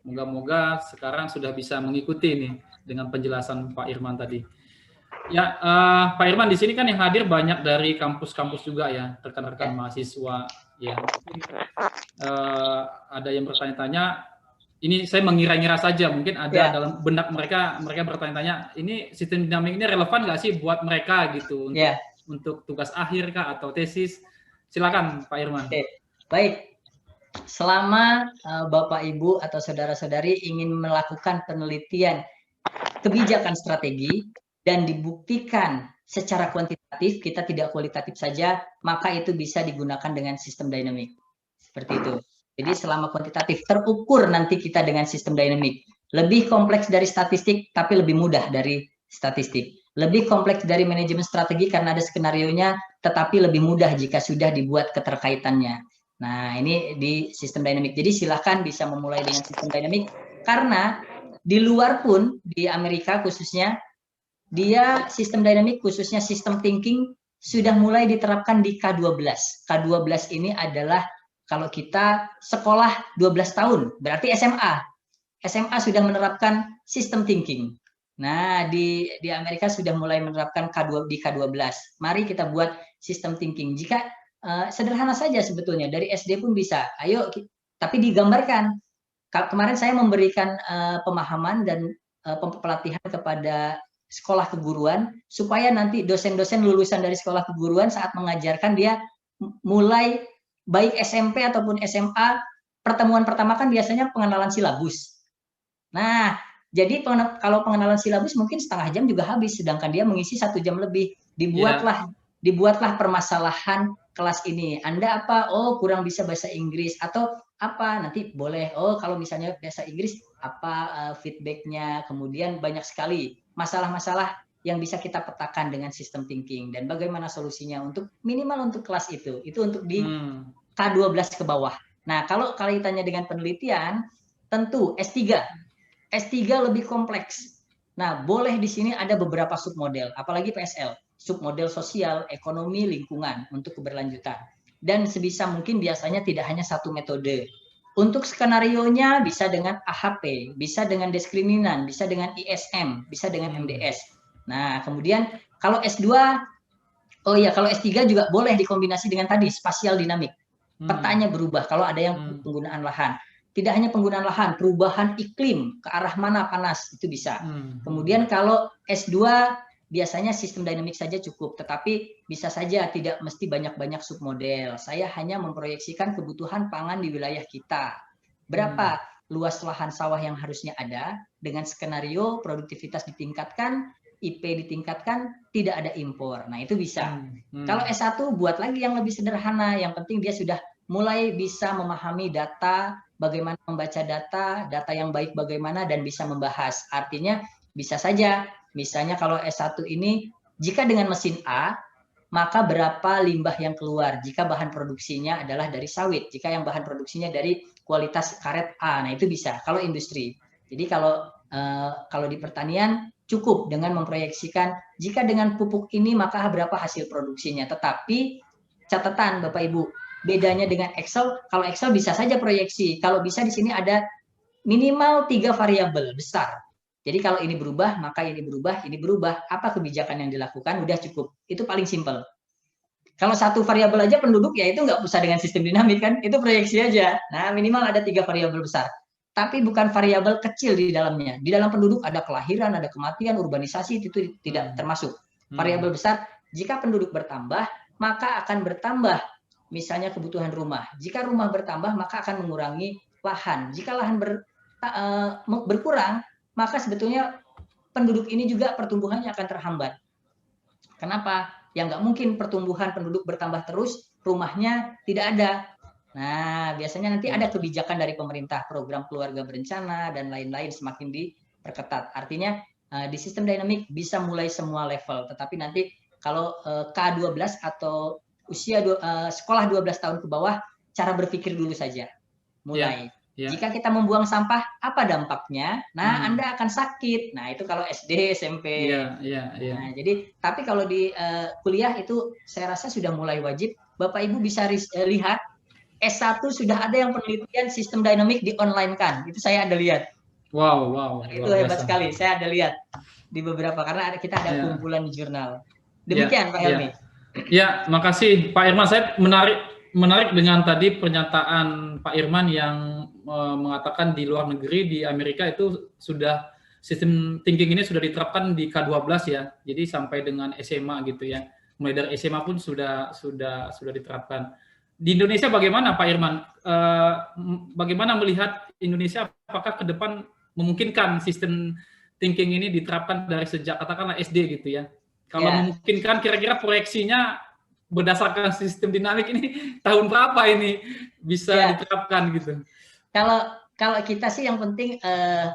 Moga-moga sekarang sudah bisa mengikuti nih dengan penjelasan Pak Irman tadi. Ya, Pak Irman di sini kan yang hadir banyak dari kampus-kampus juga ya, rekan-rekan mahasiswa ya. Ada yang bertanya-tanya, ini saya mengira-ngira saja, mungkin ada dalam benak mereka bertanya-tanya, ini sistem dinamik ini relevan nggak sih buat mereka gitu untuk tugas akhir kah atau tesis? Silakan Pak Irman. Baik. Selama Bapak Ibu atau saudara-saudari ingin melakukan penelitian kebijakan strategi dan dibuktikan secara kuantitatif, kita tidak kualitatif saja, maka itu bisa digunakan dengan sistem dynamic. Seperti itu. Jadi selama kuantitatif terukur nanti kita dengan sistem dynamic. Lebih kompleks dari statistik, tapi lebih mudah dari statistik. Lebih kompleks dari manajemen strategi karena ada skenarionya, tetapi lebih mudah jika sudah dibuat keterkaitannya. Nah, ini di sistem dynamic. Jadi silakan bisa memulai dengan sistem dynamic karena di luar pun di Amerika khususnya dia sistem dynamic khususnya sistem thinking sudah mulai diterapkan di K12. K12 ini adalah kalau kita sekolah 12 tahun, berarti SMA. SMA sudah menerapkan sistem thinking. Nah, di Amerika sudah mulai menerapkan di K12. Mari kita buat sistem thinking. Jika sederhana saja sebetulnya dari SD pun bisa. Ayo, tapi digambarkan. Kemarin saya memberikan pemahaman dan pelatihan kepada sekolah keguruan supaya nanti dosen-dosen lulusan dari sekolah keguruan saat mengajarkan dia mulai baik SMP ataupun SMA pertemuan pertama kan biasanya pengenalan silabus. Nah, jadi kalau pengenalan silabus mungkin setengah jam juga habis, sedangkan dia mengisi 1 jam lebih. Dibuatlah permasalahan kelas ini. Anda apa? Oh, kurang bisa bahasa Inggris atau apa? Nanti boleh. Oh, kalau misalnya bahasa Inggris apa feedbacknya? Kemudian banyak sekali masalah-masalah yang bisa kita petakan dengan sistem thinking dan bagaimana solusinya untuk minimal untuk kelas itu. Itu untuk di K12 ke bawah. Nah, kalau kaitannya dengan penelitian, tentu S3. S3 lebih kompleks. Nah, boleh di sini ada beberapa submodel, apalagi PSL. Submodel sosial, ekonomi, lingkungan untuk keberlanjutan. Dan sebisa mungkin biasanya tidak hanya satu metode. Untuk skenarionya bisa dengan AHP, bisa dengan diskriminan, bisa dengan ISM, bisa dengan MDS. Nah, kemudian kalau S2, kalau S3 juga boleh dikombinasi dengan tadi, spasial dinamik. Petanya berubah kalau ada yang penggunaan lahan. Tidak hanya penggunaan lahan, perubahan iklim, ke arah mana panas, itu bisa. Kemudian kalau S2 biasanya sistem dynamic saja cukup, tetapi bisa saja tidak mesti banyak-banyak submodel. Saya hanya memproyeksikan kebutuhan pangan di wilayah kita. Berapa luas lahan sawah yang harusnya ada, dengan skenario produktivitas ditingkatkan, IP ditingkatkan, tidak ada impor. Nah, itu bisa. Kalau S1 buat lagi yang lebih sederhana, yang penting dia sudah mulai bisa memahami data, bagaimana membaca data yang baik bagaimana, dan bisa membahas. Artinya bisa saja, misalnya kalau S1 ini, jika dengan mesin A, maka berapa limbah yang keluar jika bahan produksinya adalah dari sawit, jika yang bahan produksinya dari kualitas karet A. Nah, itu bisa kalau industri. Jadi kalau di pertanian cukup dengan memproyeksikan jika dengan pupuk ini maka berapa hasil produksinya. Tetapi catatan Bapak Ibu, bedanya dengan Excel, kalau Excel bisa saja proyeksi. Kalau bisa di sini ada minimal 3 variabel besar. Jadi kalau ini berubah, maka ini berubah, ini berubah. Apa kebijakan yang dilakukan? Udah cukup. Itu paling simpel. Kalau satu variabel aja penduduk, ya itu nggak usah dengan sistem dinamik kan. Itu proyeksi aja. Nah, minimal ada 3 variabel besar. Tapi bukan variabel kecil di dalamnya. Di dalam penduduk ada kelahiran, ada kematian, urbanisasi, itu tidak termasuk. Variabel besar, jika penduduk bertambah, maka akan bertambah misalnya kebutuhan rumah. Jika rumah bertambah, maka akan mengurangi lahan. Jika lahan berkurang, maka sebetulnya penduduk ini juga pertumbuhannya akan terhambat. Kenapa? Ya nggak mungkin pertumbuhan penduduk bertambah terus, rumahnya tidak ada. Nah, biasanya nanti ada kebijakan dari pemerintah, program keluarga berencana, dan lain-lain semakin diperketat. Artinya, di sistem dinamik bisa mulai semua level. Tetapi nanti kalau K12 atau usia sekolah 12 tahun ke bawah, cara berpikir dulu saja. Mulai. Jika kita membuang sampah, apa dampaknya? Nah, Anda akan sakit. Nah, itu kalau SD, SMP. Nah, jadi, tapi kalau di kuliah itu saya rasa sudah mulai wajib. Bapak Ibu bisa lihat, S1 sudah ada yang penelitian sistem dinamik di online kan. Itu saya ada lihat. Wow. Itu hebat sekali. Saya ada lihat di beberapa, karena kita ada kumpulan di jurnal. Demikian Pak Helmi. Ya, makasih Pak Irman. Saya menarik dengan tadi pernyataan Pak Irman yang mengatakan di luar negeri, di Amerika itu sudah sistem thinking ini sudah diterapkan di K12 ya. Jadi sampai dengan SMA gitu ya. Mulai dari SMA pun sudah diterapkan. Di Indonesia bagaimana Pak Irman? Bagaimana melihat Indonesia, apakah ke depan memungkinkan sistem thinking ini diterapkan dari sejak katakanlah SD gitu ya? Kalau memungkinkan, kira-kira proyeksinya berdasarkan sistem dinamik ini tahun berapa ini bisa diterapkan gitu? Kalau kita sih yang penting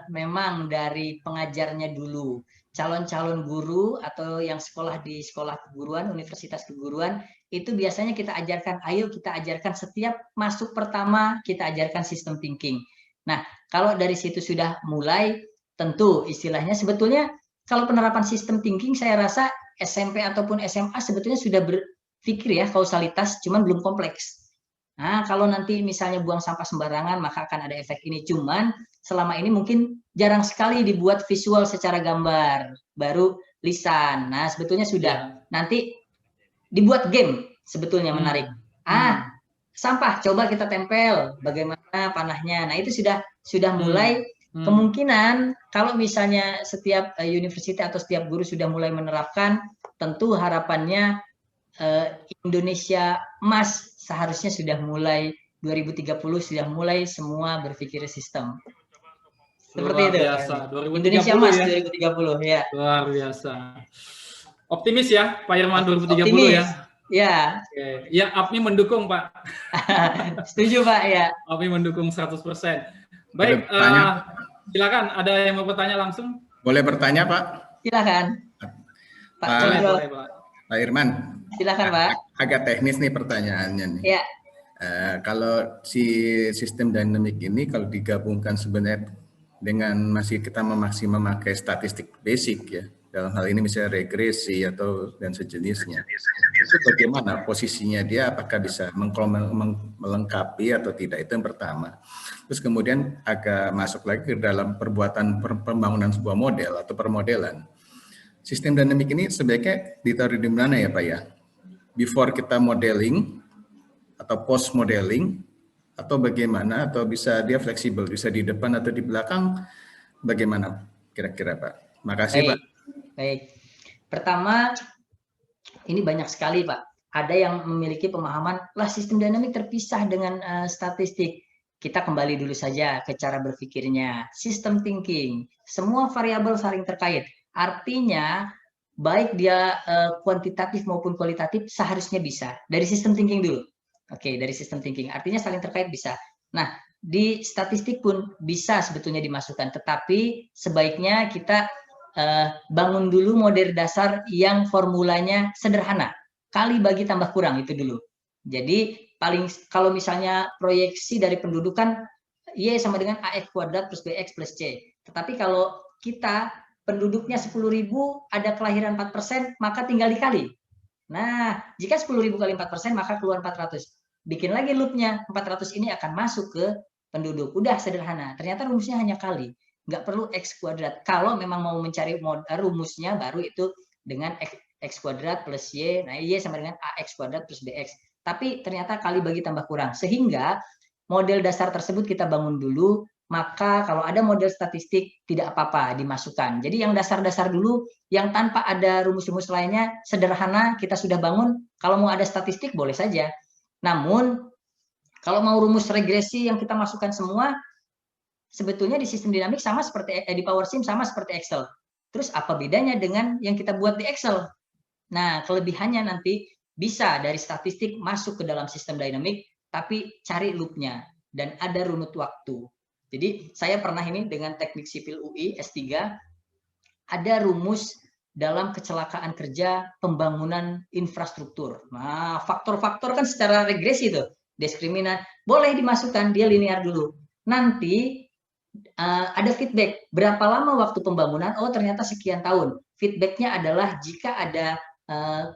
memang dari pengajarnya dulu. Calon-calon guru atau yang sekolah di sekolah keguruan, universitas keguruan, itu biasanya kita ajarkan, ayo kita ajarkan setiap masuk pertama, kita ajarkan sistem thinking. Nah, kalau dari situ sudah mulai, tentu istilahnya sebetulnya kalau penerapan sistem thinking saya rasa SMP ataupun SMA sebetulnya sudah berpikir ya kausalitas, cuman belum kompleks. Nah, kalau nanti misalnya buang sampah sembarangan, maka akan ada efek ini. Cuman selama ini mungkin jarang sekali dibuat visual secara gambar, baru lisan. Nah, sebetulnya sudah. Nanti dibuat game, sebetulnya menarik. Sampah, coba kita tempel, bagaimana panahnya. Nah, itu sudah mulai. Kemungkinan kalau misalnya setiap universitas atau setiap guru sudah mulai menerapkan, tentu harapannya Indonesia emas seharusnya sudah mulai 2030 sudah mulai semua berpikir sistem. Seperti itu. Biasa. Indonesia emas ya? 2030 ya. Luar biasa. Optimis ya Pak Irman 2030 Optimis. ya. Ya. Oke. Ya, APMI mendukung Pak. Setuju Pak ya. APMI mendukung 100%. Baik, silakan ada yang mau bertanya langsung? Boleh bertanya Pak? Silakan. Pak boleh, Pak. Pak Irman. Silakan Pak. Agak teknis nih pertanyaannya nih. Ya. Kalau si sistem dinamik ini kalau digabungkan sebenarnya dengan masih kita masih memakai statistik basic ya, dalam hal ini misalnya regresi atau dan sejenisnya, itu bagaimana posisinya dia, apakah bisa melengkapi atau tidak, itu yang pertama. Terus kemudian agak masuk lagi ke dalam pembangunan sebuah model atau permodelan. Sistem dinamik ini sebaiknya ditaruh di mana ya Pak ya? Before kita modeling atau post modeling atau bagaimana, atau bisa dia fleksibel, bisa di depan atau di belakang, bagaimana kira-kira Pak? Makasih Pak. Baik. Pertama, ini banyak sekali Pak. Ada yang memiliki pemahaman, lah sistem dinamik terpisah dengan statistik. Kita kembali dulu saja ke cara berpikirnya. System thinking, semua variabel saling terkait. Artinya, baik dia kuantitatif maupun kualitatif seharusnya bisa. Dari sistem thinking dulu. Oke, dari sistem thinking. Artinya saling terkait bisa. Nah, di statistik pun bisa sebetulnya dimasukkan. Tetapi sebaiknya kita bangun dulu model dasar yang formulanya sederhana. Kali bagi tambah kurang itu dulu. Jadi paling kalau misalnya proyeksi dari pendudukan Y sama dengan AX kuadrat plus BX plus C. Tetapi kalau kita penduduknya 10.000, ada kelahiran 4%, maka tinggal dikali. Nah, jika 10.000 kali 4%, maka keluar 400. Bikin lagi loopnya, 400 ini akan masuk ke penduduk. Udah sederhana. Ternyata rumusnya hanya kali. Nggak perlu X kuadrat. Kalau memang mau mencari rumusnya, baru itu dengan X kuadrat plus Y. Nah, Y sama dengan AX kuadrat plus BX. Tapi ternyata kali bagi tambah kurang. Sehingga model dasar tersebut kita bangun dulu, maka kalau ada model statistik tidak apa-apa dimasukkan. Jadi yang dasar-dasar dulu, yang tanpa ada rumus-rumus lainnya, sederhana kita sudah bangun. Kalau mau ada statistik boleh saja. Namun kalau mau rumus regresi yang kita masukkan semua, sebetulnya di sistem dinamik sama seperti di PowerSim sama seperti Excel. Terus apa bedanya dengan yang kita buat di Excel? Nah, kelebihannya nanti bisa dari statistik masuk ke dalam sistem dinamik, tapi cari loopnya dan ada runut waktu. Jadi saya pernah ini dengan teknik sipil UI S3, ada rumus dalam kecelakaan kerja pembangunan infrastruktur. Nah, faktor-faktor kan secara regresi tuh, diskriminan boleh dimasukkan, dia linear dulu. Nanti ada feedback, berapa lama waktu pembangunan? Oh, ternyata sekian tahun. Feedbacknya adalah jika ada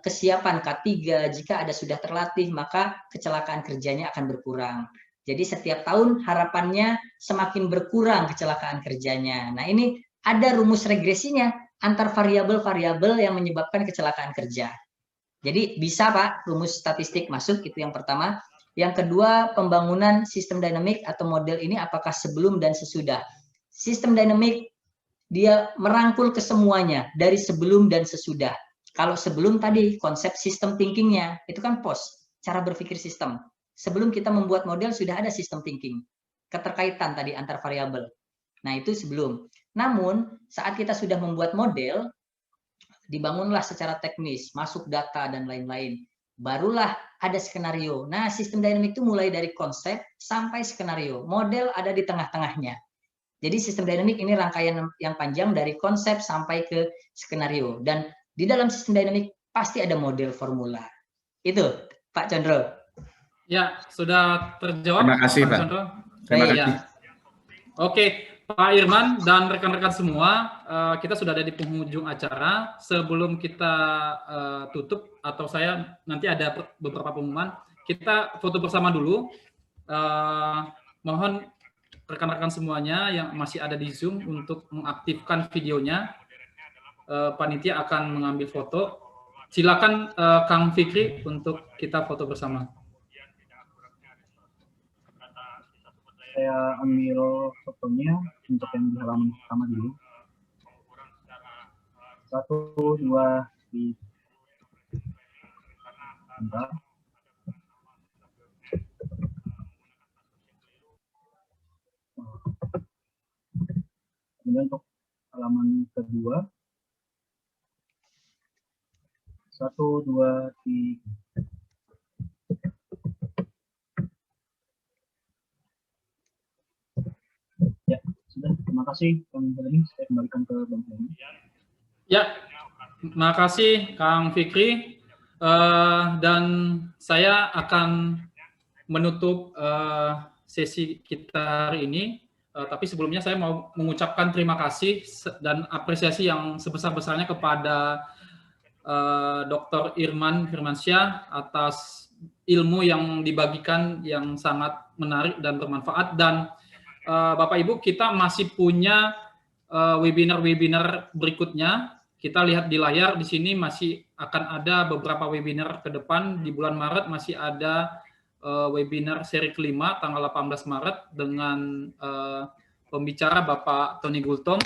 kesiapan K3, jika ada sudah terlatih, maka kecelakaan kerjanya akan berkurang. Jadi setiap tahun harapannya semakin berkurang kecelakaan kerjanya. Nah, ini ada rumus regresinya antar variabel-variabel yang menyebabkan kecelakaan kerja. Jadi bisa Pak, rumus statistik masuk, itu yang pertama. Yang kedua, pembangunan sistem dinamik atau model ini apakah sebelum dan sesudah. Sistem dinamik dia merangkul ke semuanya dari sebelum dan sesudah. Kalau sebelum tadi konsep sistem thinkingnya itu kan post, cara berpikir sistem. Sebelum kita membuat model sudah ada sistem thinking, keterkaitan tadi antar variabel. Nah itu sebelum. Namun saat kita sudah membuat model, dibangunlah secara teknis, masuk data dan lain-lain. Barulah ada skenario. Nah sistem dinamik itu mulai dari konsep sampai skenario. Model ada di tengah-tengahnya. Jadi sistem dinamik ini rangkaian yang panjang dari konsep sampai ke skenario. Dan di dalam sistem dinamik pasti ada model formula. Itu Pak Condro. Ya, sudah terjawab. Terima kasih Pak. Condro. Terima kasih. Ya. Oke, Pak Irman dan rekan-rekan semua, kita sudah ada di penghujung acara. Sebelum kita tutup atau saya nanti ada beberapa pengumuman, kita foto bersama dulu. Mohon rekan-rekan semuanya yang masih ada di Zoom untuk mengaktifkan videonya. Panitia akan mengambil foto. Silakan Kang Fikri untuk kita foto bersama. Saya ambil fotonya untuk yang di halaman pertama dulu. 1, 2, 3. Bentar. Kemudian untuk halaman kedua. 1, 2, 3. Ya, sudah. Terima kasih, Kang Fikri. Saya kembalikan ke Bang Fikri. Ya, terima kasih Kang Fikri. Dan saya akan menutup sesi kita hari ini. Tapi sebelumnya saya mau mengucapkan terima kasih dan apresiasi yang sebesar-besarnya kepada Dr. Irman Firmansyah atas ilmu yang dibagikan yang sangat menarik dan bermanfaat. Dan Bapak Ibu, kita masih punya webinar-webinar berikutnya. Kita lihat di layar di sini masih akan ada beberapa webinar ke depan. Di bulan Maret masih ada webinar seri kelima tanggal 18 Maret dengan pembicara Bapak Tony Gultom.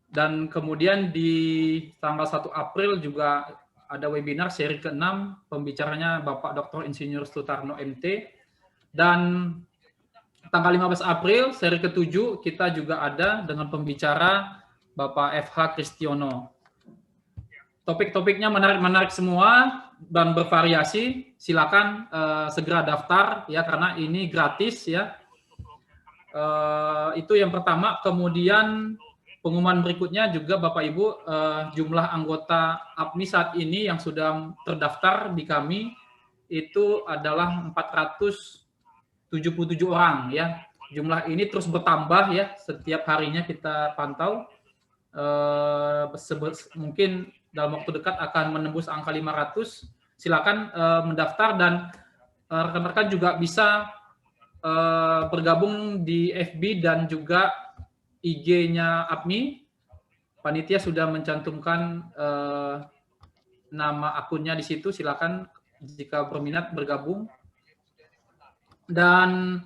Dan kemudian di tanggal 1 April juga ada webinar seri ke-6, pembicaranya Bapak Dr. Insinyur Sutarno MT. Dan tanggal 15 April, seri ke-7, kita juga ada dengan pembicara Bapak FH Kristiono. Topik-topiknya menarik-menarik semua dan bervariasi. Silakan segera daftar ya, karena ini gratis ya. Itu yang pertama. Kemudian pengumuman berikutnya juga Bapak Ibu, jumlah anggota APMI saat ini yang sudah terdaftar di kami itu adalah 477 orang ya. Jumlah ini terus bertambah ya, setiap harinya kita pantau. Mungkin dalam waktu dekat akan menembus angka 500. Silakan mendaftar, dan rekan-rekan juga bisa bergabung di FB dan juga IG-nya APMI. Panitia sudah mencantumkan nama akunnya di situ. Silakan jika berminat bergabung. Dan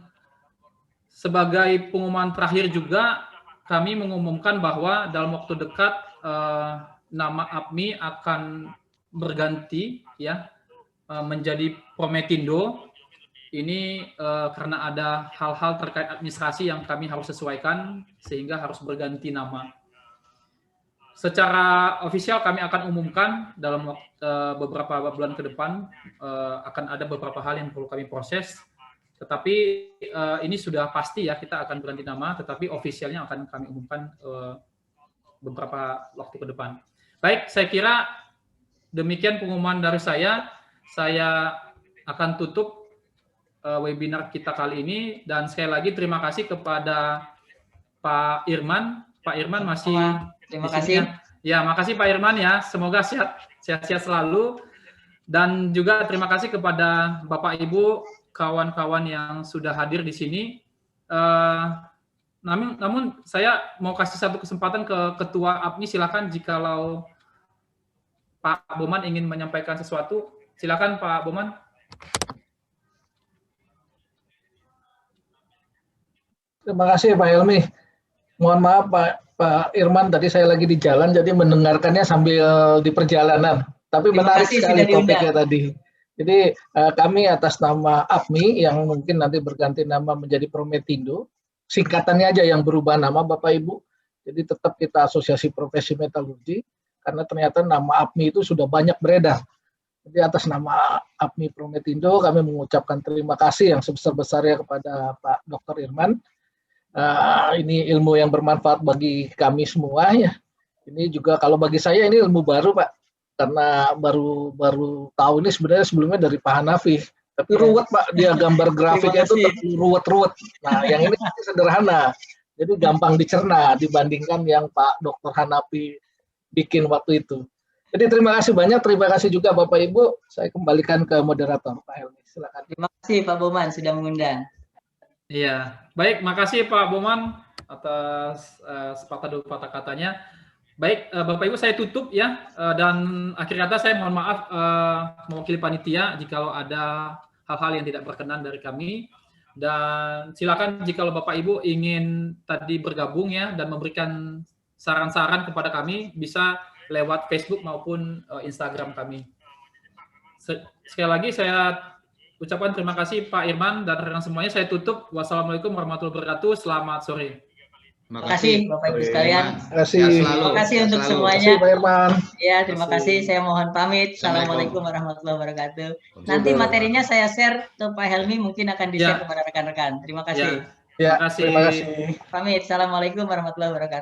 sebagai pengumuman terakhir juga, kami mengumumkan bahwa dalam waktu dekat nama APMI akan berganti ya menjadi Prometindo. Ini karena ada hal-hal terkait administrasi yang kami harus sesuaikan sehingga harus berganti nama. Secara ofisial kami akan umumkan dalam beberapa bulan ke depan, akan ada beberapa hal yang perlu kami proses. Tetapi ini sudah pasti ya, kita akan berganti nama, tetapi ofisialnya akan kami umumkan beberapa waktu ke depan. Baik, saya kira demikian pengumuman dari saya. Saya akan tutup webinar kita kali ini, dan sekali lagi terima kasih kepada Pak Irman. Pak Irman masih terima kasih. Ya, makasih Pak Irman ya. Semoga sehat-sehat selalu, dan juga terima kasih kepada Bapak Ibu kawan-kawan yang sudah hadir di sini. Namun saya mau kasih satu kesempatan ke Ketua APMI. Silakan jikalau Pak Boman ingin menyampaikan sesuatu. Silakan Pak Boman. Terima kasih Pak Helmi. Mohon maaf Pak Irman, tadi saya lagi di jalan jadi mendengarkannya sambil di perjalanan. Tapi menarik sekali topiknya tadi. Jadi kami atas nama APMI yang mungkin nanti berganti nama menjadi Prometindo, singkatannya aja yang berubah nama Bapak Ibu. Jadi tetap kita Asosiasi Profesi Metalurgi, karena ternyata nama APMI itu sudah banyak beredar. Jadi atas nama APMI Prometindo kami mengucapkan terima kasih yang sebesar-besarnya kepada Pak Dr. Irman. Ini ilmu yang bermanfaat bagi kami semua ya. Ini juga kalau bagi saya ini ilmu baru Pak, karena baru tahu ini sebenarnya sebelumnya dari Pak Hanafi. Tapi ruwet Pak, dia gambar grafiknya itu ruwet-ruwet. Nah yang ini sederhana, jadi gampang dicerna dibandingkan yang Pak Dr. Hanafi bikin waktu itu. Jadi terima kasih banyak, terima kasih juga Bapak Ibu. Saya kembalikan ke moderator Pak Helmi. Silakan. Terima kasih Pak Boman sudah mengundang. Iya, baik, makasih Pak Boman atas sepatah dua patah katanya. Baik, Bapak Ibu saya tutup ya, dan akhir kata saya mohon maaf mewakili panitia jikalau ada hal-hal yang tidak berkenan dari kami. Dan silakan jikalau Bapak Ibu ingin tadi bergabung ya dan memberikan saran-saran kepada kami, bisa lewat Facebook maupun Instagram kami. Sekali lagi saya ucapkan terima kasih Pak Irman dan rekan semuanya. Saya tutup. Wassalamualaikum warahmatullahi wabarakatuh. Selamat sore. Terima kasih Bapak Ibu sekalian. Terima kasih untuk semuanya. Pak Irman. Ya, terima kasih. Saya mohon pamit. Assalamualaikum warahmatullahi wabarakatuh. Nanti materinya saya share ke Pak Helmi, mungkin akan di-share kepada rekan-rekan. Terima kasih. Ya, terima kasih. Pamit. Assalamualaikum warahmatullahi wabarakatuh.